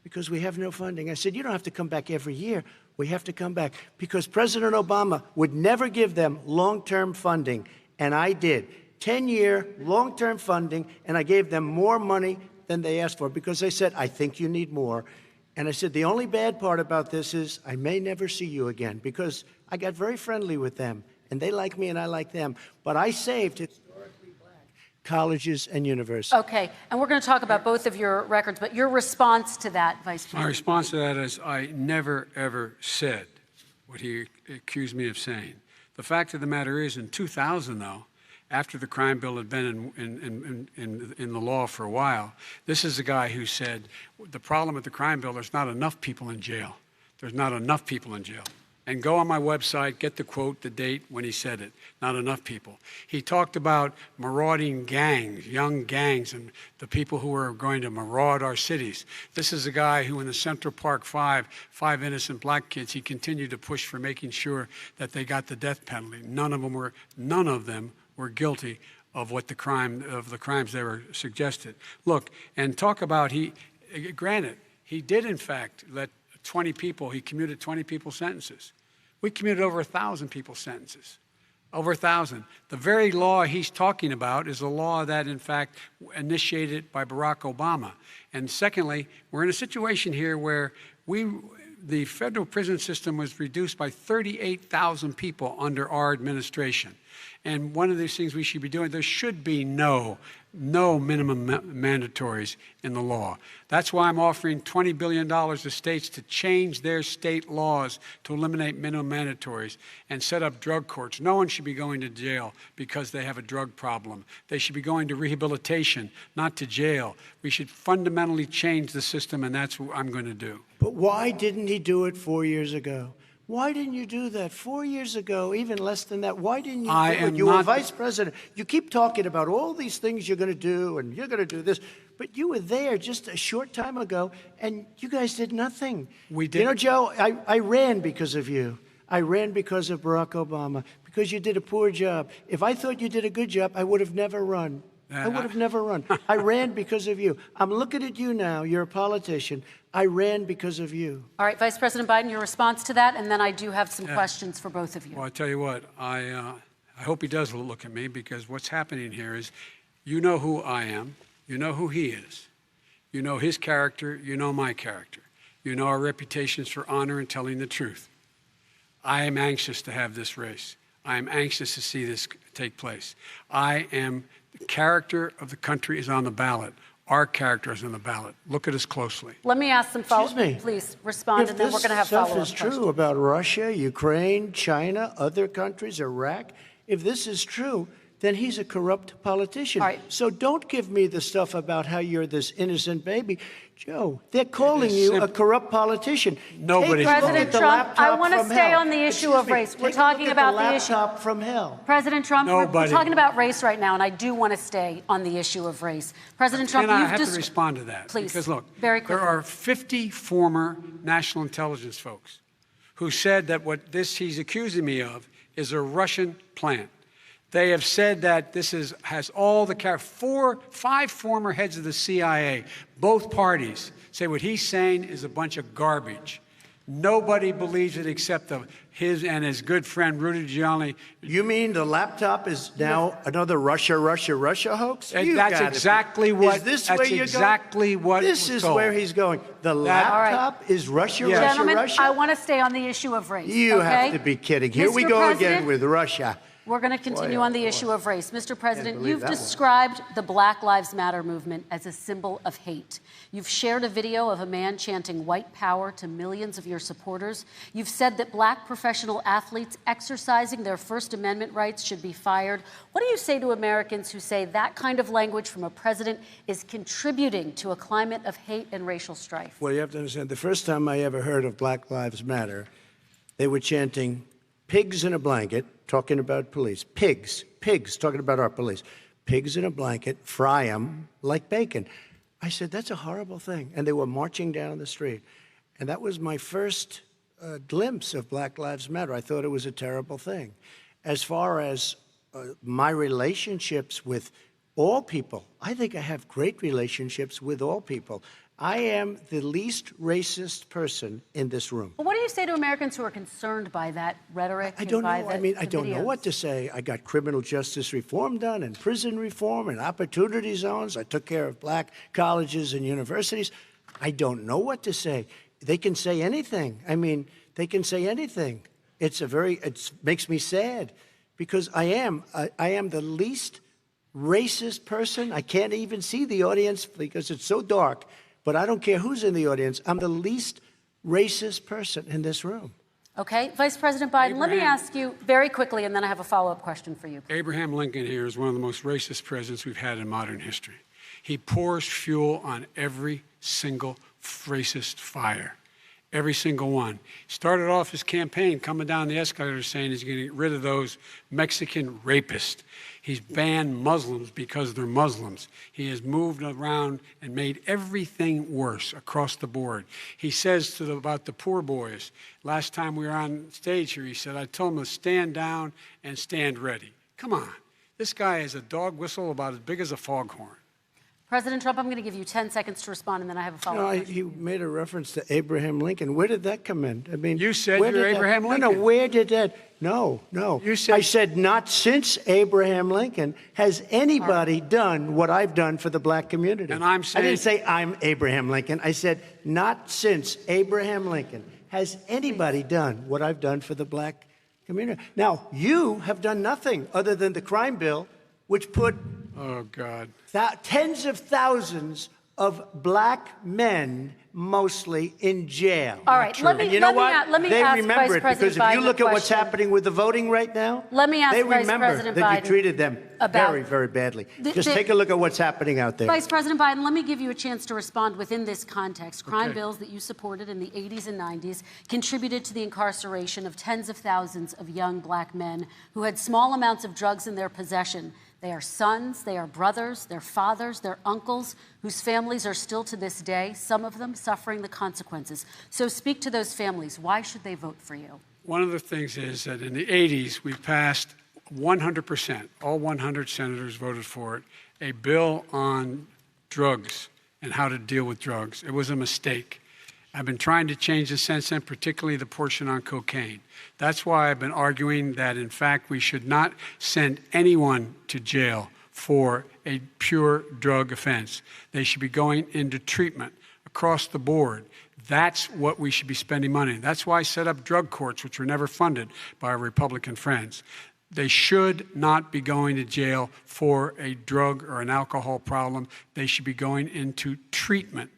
Because we have no funding. I said, you don't have to come back every year. We have to come back because President Obama would never give them long-term funding, and I did. 10-year long-term funding, and I gave them more money than they asked for because they said, I think you need more. And I said, the only bad part about this is I may never see you again because I got very friendly with them, and they like me and I like them. But I saved historically black colleges and universities. Okay, and we're going to talk about both of your records, but your response to that, Vice President? My response to that is I never, ever said what he accused me of saying. The fact of the matter is, in 2000, though, after the crime bill had been in the law for a while, this is a guy who said, the problem with the crime bill, there's not enough people in jail. There's not enough people in jail. And go on my website, get the quote, the date when he said it. Not enough people. He talked about marauding gangs, young gangs, and the people who are going to maraud our cities. This is a guy who in the Central Park five innocent black kids, he continued to push for making sure that they got the death penalty. None of them were guilty of the crimes they were suggested. Look, and talk about granted, he did in fact let 20 people, he commuted 20 people's sentences. We commuted over 1,000 people's sentences. Over 1,000. The very law he's talking about is a law that, in fact, initiated by Barack Obama. And secondly, we're in a situation here where the federal prison system was reduced by 38,000 people under our administration. And one of these things we should be doing, there should be no minimum mandatories in the law. That's why I'm offering $20 billion to states to change their state laws to eliminate minimum mandatories and set up drug courts. No one should be going to jail because they have a drug problem. They should be going to rehabilitation, not to jail. We should fundamentally change the system, and that's what I'm going to do. But why didn't he do it 4 years ago? Why didn't you do that 4 years ago, even less than that? Why didn't you do it? You were vice president. You keep talking about all these things you're going to do, and you're going to do this. But you were there just a short time ago, and you guys did nothing. We did. You know, Joe, I ran because of you. I ran because of Barack Obama, because you did a poor job. If I thought you did a good job, I would have never run. I would have never run. I ran because of you. I'm looking at you now. You're a politician. I ran because of you. All right, Vice President Biden, your response to that, and then I do have some questions for both of you. Well, I tell you what, I hope he does look at me, because what's happening here is, you know who I am, you know who he is, you know his character, you know my character, you know our reputations for honor and telling the truth. I am anxious to have this race. I am anxious to see this take place. The character of the country is on the ballot. Our character is on the ballot. Look at us closely. Let me ask some follow-up. Please respond, and then we're going to have follow-up questions. If this stuff is true about Russia, Ukraine, China, other countries, Iraq, if this is true, then he's a corrupt politician. All right. So don't give me the stuff about how you're this innocent baby. Joe, they're calling you a corrupt politician. Nobody. President Trump, I want to stay on the issue of race. We're talking about the issue. Laptop from hell. President Trump, we're talking about race right now, and I do want to stay on the issue of race. President Trump, I have to respond to that. Please, because look, very quickly. there are 50 former national intelligence folks who said that what he's accusing me of is a Russian plant. They have said that this has all the five former heads of the CIA, both parties, say what he's saying is a bunch of garbage. Nobody believes it except his and his good friend Rudy Giuliani. You mean the laptop is now another Russia hoax? That's exactly what. Is this that's where you're exactly going? what. This is where he's going. The laptop is Russia, Gentlemen, Russia. I want to stay on the issue of race. You have to be kidding. Here we go again with Russia. We're going to continue on the issue of race. Mr. President, you've described the Black Lives Matter movement as a symbol of hate. You've shared a video of a man chanting white power to millions of your supporters. You've said that black professional athletes exercising their First Amendment rights should be fired. What do you say to Americans who say that kind of language from a president is contributing to a climate of hate and racial strife? Well, you have to understand, the first time I ever heard of Black Lives Matter, they were chanting pigs in a blanket, talking about police. Pigs, talking about our police. Pigs in a blanket, fry them like bacon. I said, that's a horrible thing. And they were marching down the street. And that was my first glimpse of Black Lives Matter. I thought it was a terrible thing. As far as my relationships with all people, I think I have great relationships with all people. I am the least racist person in this room. Well, what do you say to Americans who are concerned by that rhetoric? I don't know. I don't know what to say. I got criminal justice reform done and prison reform and opportunity zones. I took care of black colleges and universities. I don't know what to say. They can say anything. I mean, they can say anything. It makes me sad because I am the least racist person. I can't even see the audience because it's so dark. But I don't care who's in the audience. I'm the least racist person in this room. Okay. Vice President Biden, let me ask you very quickly, and then I have a follow-up question for you. Abraham Lincoln here is one of the most racist presidents we've had in modern history. He pours fuel on every single racist fire. Every single one. Started off his campaign coming down the escalator saying he's going to get rid of those Mexican rapists. He's banned Muslims because they're Muslims. He has moved around and made everything worse across the board. He says about the poor boys, last time we were on stage here, he said, I told them to stand down and stand ready. Come on. This guy is a dog whistle about as big as a foghorn. President Trump, I'm going to give you 10 seconds to respond, and then I have a follow-up question. He made a reference to Abraham Lincoln. Where did that come in? I mean, You said you're Abraham Lincoln. No, where did that? No. You said, I said not since Abraham Lincoln has anybody done what I've done for the black community. And I'm saying, I didn't say I'm Abraham Lincoln. I said not since Abraham Lincoln has anybody done what I've done for the black community. Now, you have done nothing other than the crime bill, which put oh, God. tens of thousands of black men, mostly, in jail. All right, let me And you know let what? me They ask remember Vice it President because if you Biden look a at what's question. happening with the voting right now, Let me ask they Vice remember President that you Biden treated them about very, very badly. Just take a look at what's happening out there. Vice President Biden, let me give you a chance to respond within this context. Crime Okay. bills that you supported in the 80s and 90s contributed to the incarceration of tens of thousands of young black men who had small amounts of drugs in their possession. They are sons, they are brothers, they're fathers, they're uncles, whose families are still to this day, some of them suffering the consequences. So speak to those families. Why should they vote for you? One of the things is that in the 80s, we passed 100%, all 100 senators voted for it, a bill on drugs and how to deal with drugs. It was a mistake. I've been trying to change the since then, particularly the portion on cocaine. That's why I've been arguing that, in fact, we should not send anyone to jail for a pure drug offense. They should be going into treatment across the board. That's what we should be spending money on. That's why I set up drug courts, which were never funded by our Republican friends. They should not be going to jail for a drug or an alcohol problem. They should be going into treatment.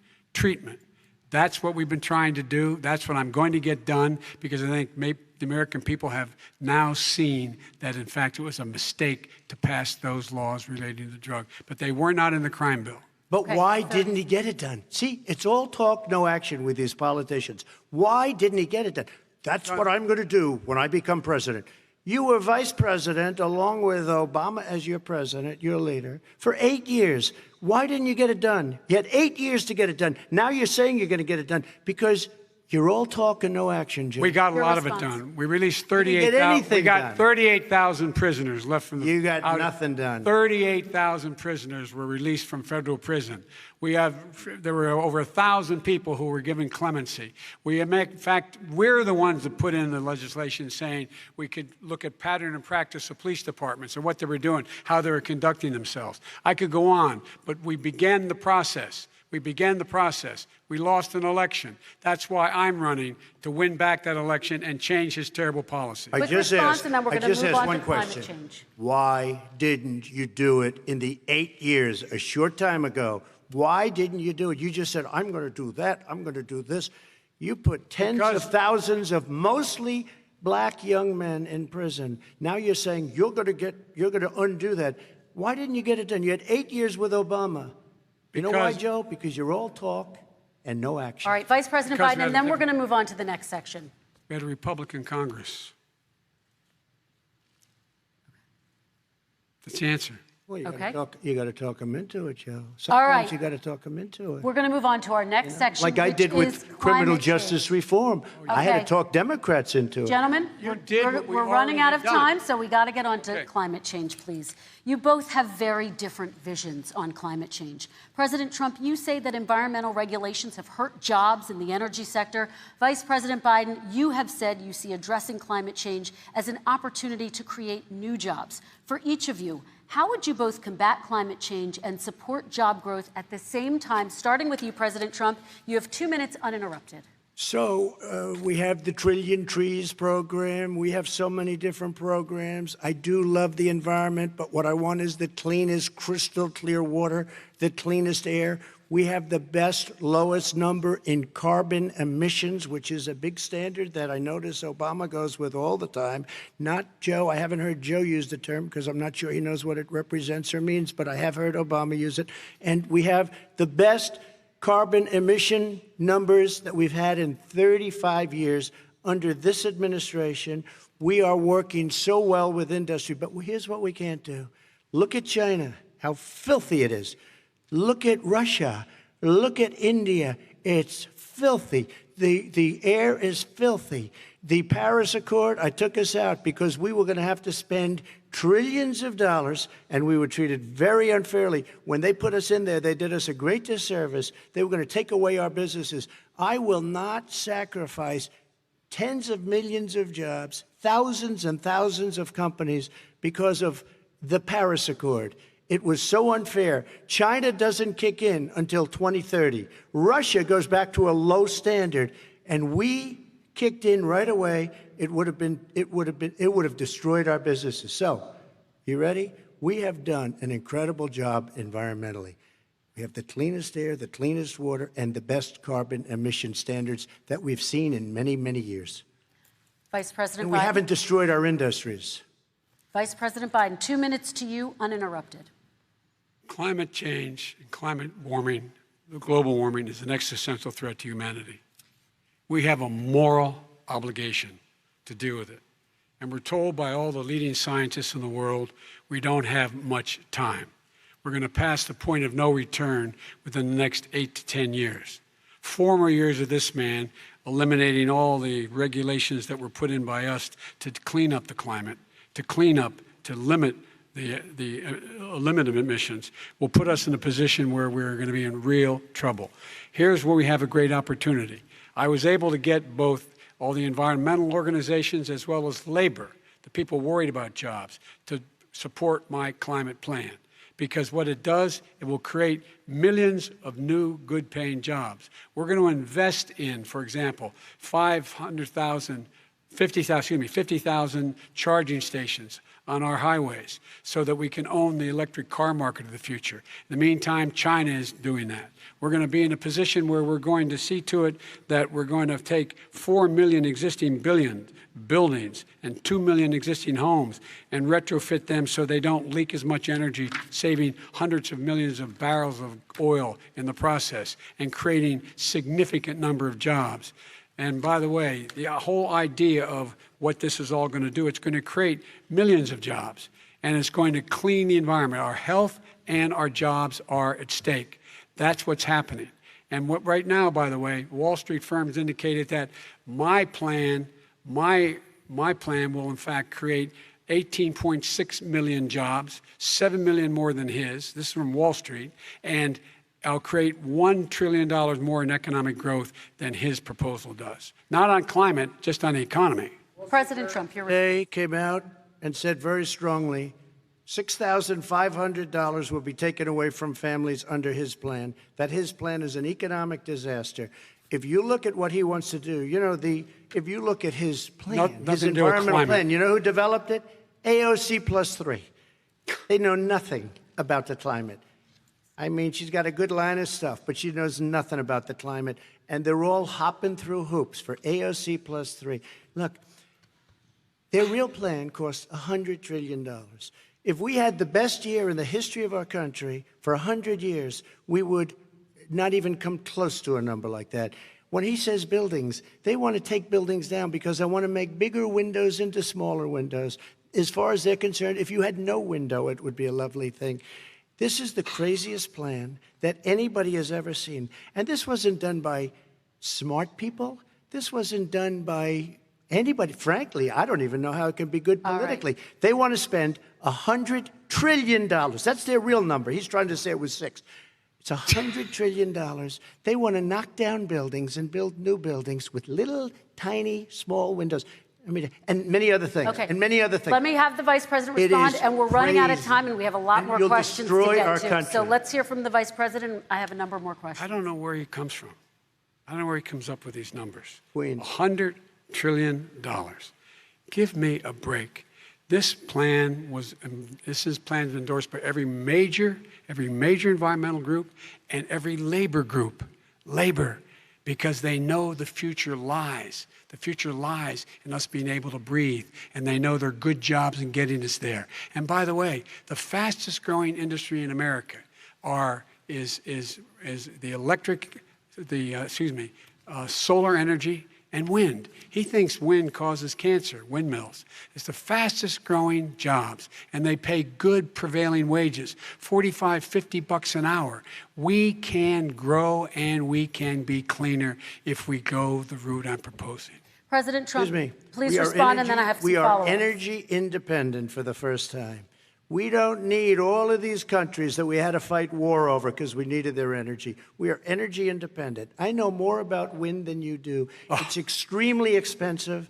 That's what we've been trying to do. That's what I'm going to get done, because I think the American people have now seen that, in fact, it was a mistake to pass those laws relating to the drug. But they were not in the crime bill. But why didn't he get it done? See, it's all talk, no action with these politicians. Why didn't he get it done? That's what I'm going to do when I become president. You were vice president along with Obama as your president, your leader, for 8 years. Why didn't you get it done? You had 8 years to get it done. Now you're saying you're going to get it done because you're all talk and no action, Joe. We got a Your lot response. of it done. We released didn't get 38,000. anything We got done. 38,000 prisoners left from the. You got nothing done. 38,000 prisoners were released from federal prison. There were over 1,000 people who were given clemency. In fact, we're the ones that put in the legislation saying we could look at pattern and practice of police departments and what they were doing, how they were conducting themselves. I could go on, but we began the process. We lost an election. That's why I'm running to win back that election and change his terrible policy. I just asked one to climate question. change. Why didn't you do it in the 8 years, a short time ago? Why didn't you do it? You just said, I'm going to do that, I'm going to do this. You put tens of thousands of mostly black young men in prison. Now you're saying you're going to undo that. Why didn't you get it done? You had 8 years with Obama. You know why, Joe? Because you're all talk and no action. All right, Vice President Because Biden, and then we're going to move on to the next section. We had a Republican Congress. That's the answer. Well, you Okay. got to talk them into it, Joe. Sometimes All right. you got to talk them into it. We're going to move on to our next section, Like I which did is with criminal climate justice change. reform. I had Okay. to talk Democrats into it. Gentlemen, You did what we've we're running out of already done. time, so we got to get on to Okay. climate change, please. You both have very different visions on climate change. President Trump, you say that environmental regulations have hurt jobs in the energy sector. Vice President Biden, you have said you see addressing climate change as an opportunity to create new jobs. For each of you, how would you both combat climate change and support job growth at the same time? Starting with you, President Trump, you have 2 minutes uninterrupted. So we have the Trillion Trees program. We have so many different programs. I do love the environment, but what I want is the cleanest, crystal clear water, the cleanest air. We have the best, lowest number in carbon emissions, which is a big standard that I notice Obama goes with all the time. Not Joe. I haven't heard Joe use the term because I'm not sure he knows what it represents or means, but I have heard Obama use it. And we have the best carbon emission numbers that we've had in 35 years under this administration. We are working so well with industry, but here's what we can't do. Look at China, how filthy it is. Look at Russia. Look at India. It's filthy. The air is filthy. The Paris Accord, I took us out because we were going to have to spend trillions of dollars, and we were treated very unfairly. When they put us in there, they did us a great disservice. They were going to take away our businesses. I will not sacrifice tens of millions of jobs, thousands and thousands of companies because of the Paris Accord. It was so unfair. China doesn't kick in until 2030. Russia goes back to a low standard, and we kicked in right away. It would have destroyed our businesses. So, you ready? We have done an incredible job environmentally. We have the cleanest air, the cleanest water, and the best carbon emission standards that we've seen in many, many years. Vice President And we Biden. haven't destroyed our industries. Vice President Biden, 2 minutes to you, uninterrupted. Climate change and climate warming, global warming, is an existential threat to humanity. We have a moral obligation to deal with it. And we're told by all the leading scientists in the world we don't have much time. We're going to pass the point of no return within the next 8 to 10 years. 4 more years of this man eliminating all the regulations that were put in by us to clean up the climate, to limit emissions, will put us in a position where we're going to be in real trouble. Here's where we have a great opportunity. I was able to get both all the environmental organizations as well as labor, the people worried about jobs, to support my climate plan. Because what it does, it will create millions of new good-paying jobs. We're going to invest in, for example, 50,000 charging stations on our highways so that we can own the electric car market of the future. In the meantime, China is doing that. We're going to be in a position where we're going to see to it that we're going to take 4 million existing buildings and 2 million existing homes and retrofit them so they don't leak as much energy, saving hundreds of millions of barrels of oil in the process and creating significant number of jobs. And by the way, the whole idea of what this is all going to do, it's going to create millions of jobs, and it's going to clean the environment. Our health and our jobs are at stake. That's what's happening. And what right now, by the way, Wall Street firms indicated that my plan will in fact create 18.6 million jobs, 7 million more than his. This is from Wall Street. And I'll create $1 trillion more in economic growth than his proposal does. Not on climate, just on the economy. President Trump, you're They came out and said very strongly, $6,500 will be taken away from families under his plan, that his plan is an economic disaster. If you look at what he wants to do, if you look at his plan, his environmental plan, you know who developed it? AOC +3. They know nothing about the climate. I mean, she's got a good line of stuff, but she knows nothing about the climate. And they're all hopping through hoops for AOC +3. Look, their real plan costs $100 trillion. If we had the best year in the history of our country for 100 years, we would not even come close to a number like that. When he says buildings, they want to take buildings down because they want to make bigger windows into smaller windows. As far as they're concerned, if you had no window, it would be a lovely thing. This is the craziest plan that anybody has ever seen. And this wasn't done by smart people. This wasn't done by anybody. Frankly, I don't even know how it can be good politically. Right. They want to spend $100 trillion. That's their real number. He's trying to say it was 6. It's $100 trillion. They want to knock down buildings and build new buildings with little, tiny, small windows. I mean, and many other things. Okay. And many other things. Let me have the Vice President respond, and we're running out of time, and we have a lot more questions to get to. So let's hear from the Vice President. I have a number more questions. I don't know where he comes from. I don't know where he comes up with these numbers. Queens. $100 trillion. Give me a break. This plan was endorsed by every major environmental group and every labor group. Labor, because they know the future lies. The future lies in us being able to breathe, and they know there are good jobs in getting us there. And by the way, the fastest growing industry in America is solar energy and wind. He thinks wind causes cancer, windmills. It's the fastest growing jobs, and they pay good prevailing wages, 45, 50 bucks an hour. We can grow and we can be cleaner if we go the route I'm proposing. President Trump, Excuse me. please We are respond, and then I have some We are follow-ups. energy independent for the first time. We don't need all of these countries that we had to fight war over because we needed their energy. We are energy independent. I know more about wind than you do. It's extremely expensive,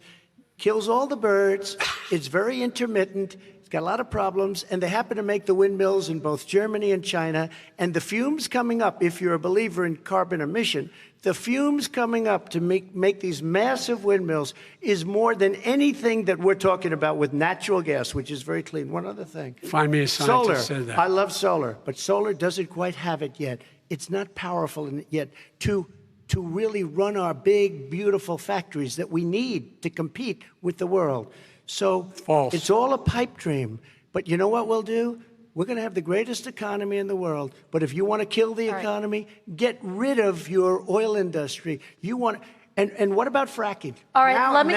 kills all the birds. It's very intermittent. It's got a lot of problems, and they happen to make the windmills in both Germany and China. And the fumes coming up, if you're a believer in carbon emission, the fumes coming up to make these massive windmills is more than anything that we're talking about with natural gas, which is very clean. One other thing. Find me a scientist Solar. who said that. I love solar, but solar doesn't quite have it yet. It's not powerful yet to really run our big, beautiful factories that we need to compete with the world. So False. It's all a pipe dream. But you know what we'll do? We're going to have the greatest economy in the world. But if you want to kill the economy, get rid of your oil industry. You want, and what about fracking? All right, now, let me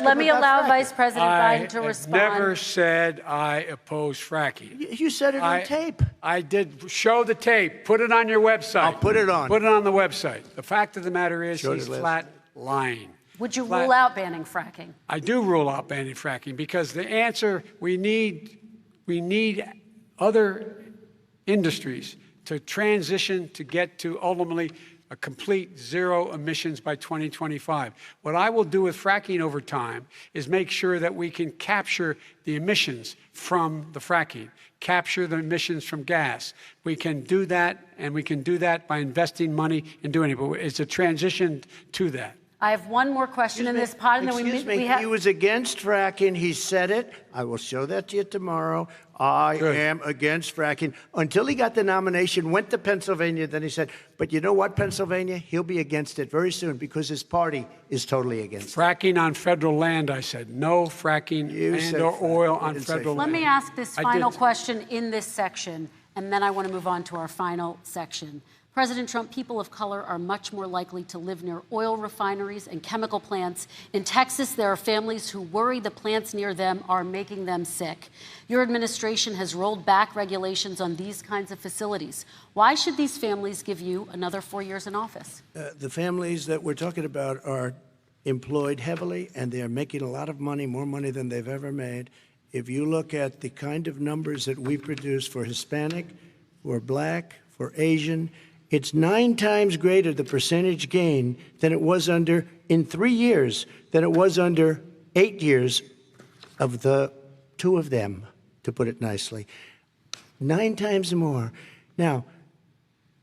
let me allow Vice President Biden to I respond. never said I oppose fracking. You said it on tape. I did. Show the tape. Put it on your website. I'll put it on. Put it on the website. The fact of the matter is Showed he's it last flat lying. Would you rule out banning fracking? I do rule out banning fracking because the answer, we need other industries to transition to get to ultimately a complete zero emissions by 2025. What I will do with fracking over time is make sure that we can capture the emissions from the fracking, capture the emissions from gas. We can do that, and we can do that by investing money in doing it. But it's a transition to that. I have one more question in this pod, and then we have. He was against fracking. He said it. I will show that to you tomorrow. I am against fracking. Until he got the nomination, went to Pennsylvania, then he said, but you know what, Pennsylvania? He'll be against it very soon because his party is totally against it. Fracking on federal land, I said. No fracking and/or oil on federal land. Let me ask this final question in this section, and then I want to move on to our final section. President Trump, people of color are much more likely to live near oil refineries and chemical plants. In Texas, there are families who worry the plants near them are making them sick. Your administration has rolled back regulations on these kinds of facilities. Why should these families give you another 4 years in office? The families that we're talking about are employed heavily, and they're making a lot of money, more money than they've ever made. If you look at the kind of numbers that we produce for Hispanic, for Black, for Asian, it's 9 times greater, the percentage gain, than it was in 3 years, than it was under 8 years of the 2 of them, to put it nicely. 9 times more. Now,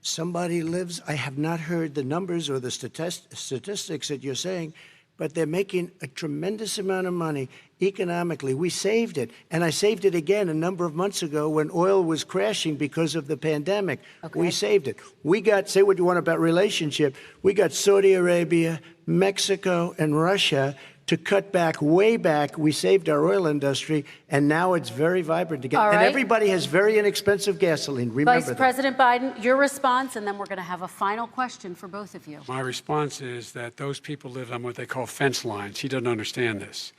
somebody lives, I have not heard the numbers or the statistics that you're saying, but they're making a tremendous amount of money economically. We saved it. And I saved it again a number of months ago when oil was crashing because of the pandemic. Okay. We saved it. We got, say what you want about relationship, we got Saudi Arabia, Mexico, and Russia to cut back, way back. We saved our oil industry, and now it's very vibrant again. Right. And everybody has very inexpensive gasoline. Remember Vice President Biden, your response, and then we're going to have a final question for both of you. My response is that those people live on what they call fence lines. He doesn't understand this.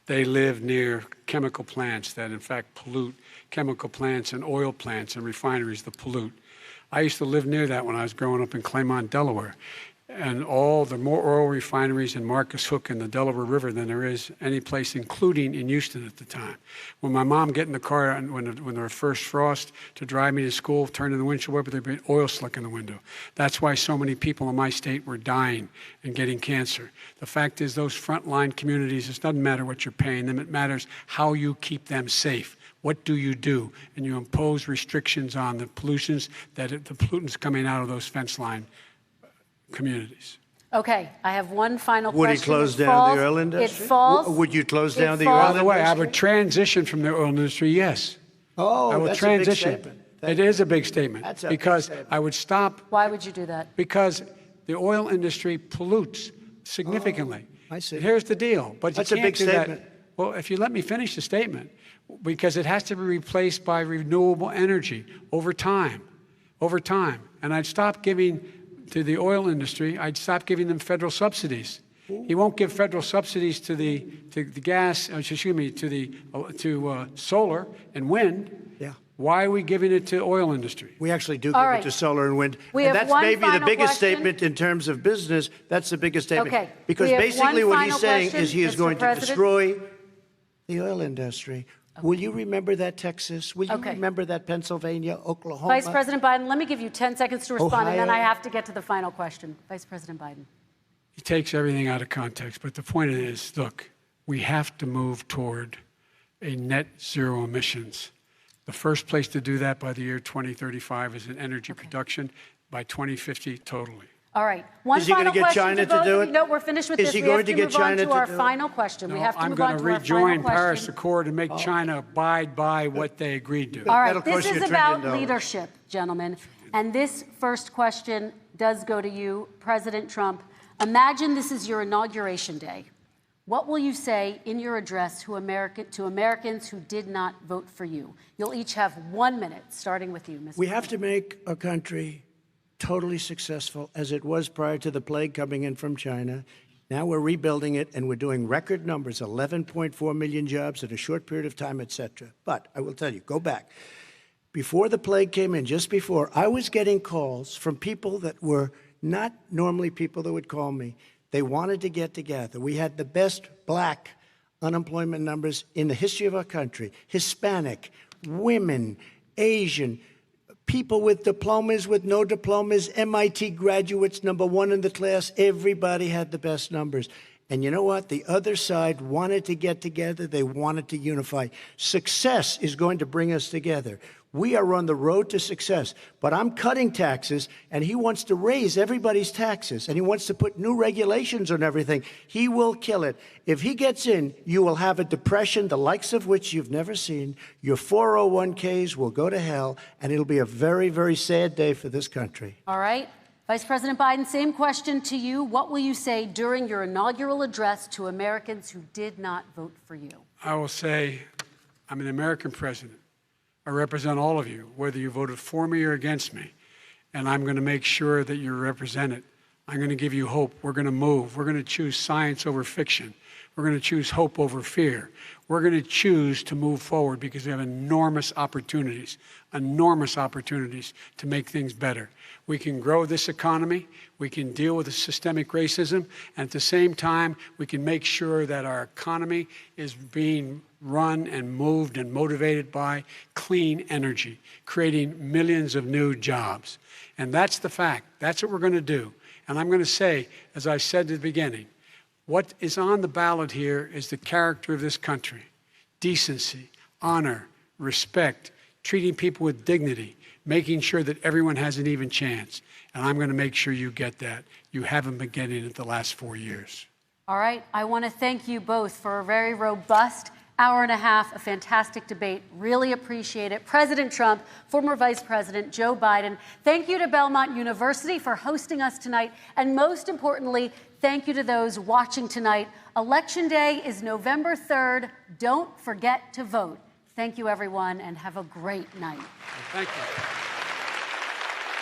They live near chemical plants that, in fact, pollute, chemical plants and oil plants and refineries that pollute. I used to live near that when I was growing up in Claymont, Delaware. And all the more oil refineries in Marcus Hook and the Delaware River than there is any place, including in Houston at the time. When my mom get in the car and when there was first frost to drive me to school, turning the windshield wiper, there'd be oil slick in the window. That's why so many people in my state were dying and getting cancer. The fact is, those frontline communities, it doesn't matter what you're paying them, it matters how you keep them safe. What do? And you impose restrictions on the pollutions the pollutants coming out of those fence line communities. Okay, I have one final question. Would he close down the oil industry? It falls. Would you close down the oil industry? By the way, I would transition from the oil industry, yes. Oh, I will that's transition. a big statement. It is a big statement. That's a because big statement. I would stop. Why would you do that? Because the oil industry pollutes significantly. I see. Here's the deal. But That's you a can't big do statement. that. Well, if you let me finish the statement, because it has to be replaced by renewable energy over time. And I'd stop giving to the oil industry, I'd stop giving them federal subsidies. He won't give federal subsidies to the gas. Excuse me, to solar and wind. Yeah. Why are we giving it to oil industry? We actually do give it to solar and wind. We and have that's one maybe the final biggest question. statement in terms of business. That's the biggest statement. Okay. Because We have basically one what he's final saying question, is he is Mr. going to President. destroy the oil industry. Okay. Will you remember that, Texas? Will you remember that, Pennsylvania, Oklahoma? Vice President Biden, let me give you 10 seconds to respond, and then Ohio. I have to get to the final question. Vice President Biden. He takes everything out of context, but the point is, look, we have to move toward a net zero emissions. The first place to do that by the year 2035 is in energy production, by 2050 totally. All right. One Is he going final to get question China both to do of you. it? No, we're finished with Is this. he We going have to to get move on China to to our do it? final question. No, We have to I'm move going on to to our final rejoin Paris question. Accord and make China abide by what they agreed to. All right, That'll this cost you is $1 about trillion. leadership, gentlemen. And this first question does go to you, President Trump. Imagine this is your inauguration day. What will you say in your address to Americans who did not vote for you? You'll each have 1 minute, starting with you, Mr. We have to make our country totally successful as it was prior to the plague coming in from China. Now we're rebuilding it, and we're doing record numbers, 11.4 million jobs in a short period of time, et cetera. But I will tell you, go back. Before the plague came in, just before, I was getting calls from people that were not normally people that would call me. They wanted to get together. We had the best black unemployment numbers in the history of our country. Hispanic, women, Asian, people with diplomas, with no diplomas, MIT graduates, #1 in the class. Everybody had the best numbers. And you know what? The other side wanted to get together. They wanted to unify. Success is going to bring us together. We are on the road to success. But I'm cutting taxes, and he wants to raise everybody's taxes, and he wants to put new regulations on everything. He will kill it. If he gets in, you will have a depression, the likes of which you've never seen. Your 401ks will go to hell, and it'll be a very, very sad day for this country. All right. Vice President Biden, same question to you. What will you say during your inaugural address to Americans who did not vote for you? I will say, I'm an American president. I represent all of you, whether you voted for me or against me. And I'm going to make sure that you're represented. I'm going to give you hope. We're going to move. We're going to choose science over fiction. We're going to choose hope over fear. We're going to choose to move forward because we have enormous opportunities to make things better. We can grow this economy. We can deal with the systemic racism. And at the same time, we can make sure that our economy is being run and moved and motivated by clean energy, creating millions of new jobs. And that's the fact. That's what we're going to do. And I'm going to say, as I said at the beginning, what is on the ballot here is the character of this country: decency, honor, respect, treating people with dignity, making sure that everyone has an even chance. And I'm going to make sure you get that. You haven't been getting it the last 4 years. All right. I want to thank you both for a very robust hour and a half, a fantastic debate. Really appreciate it. President Trump, former Vice President Joe Biden, thank you to Belmont University for hosting us tonight. And most importantly, thank you to those watching tonight. Election Day is November 3rd. Don't forget to vote. Thank you, everyone, and have a great night. Thank you.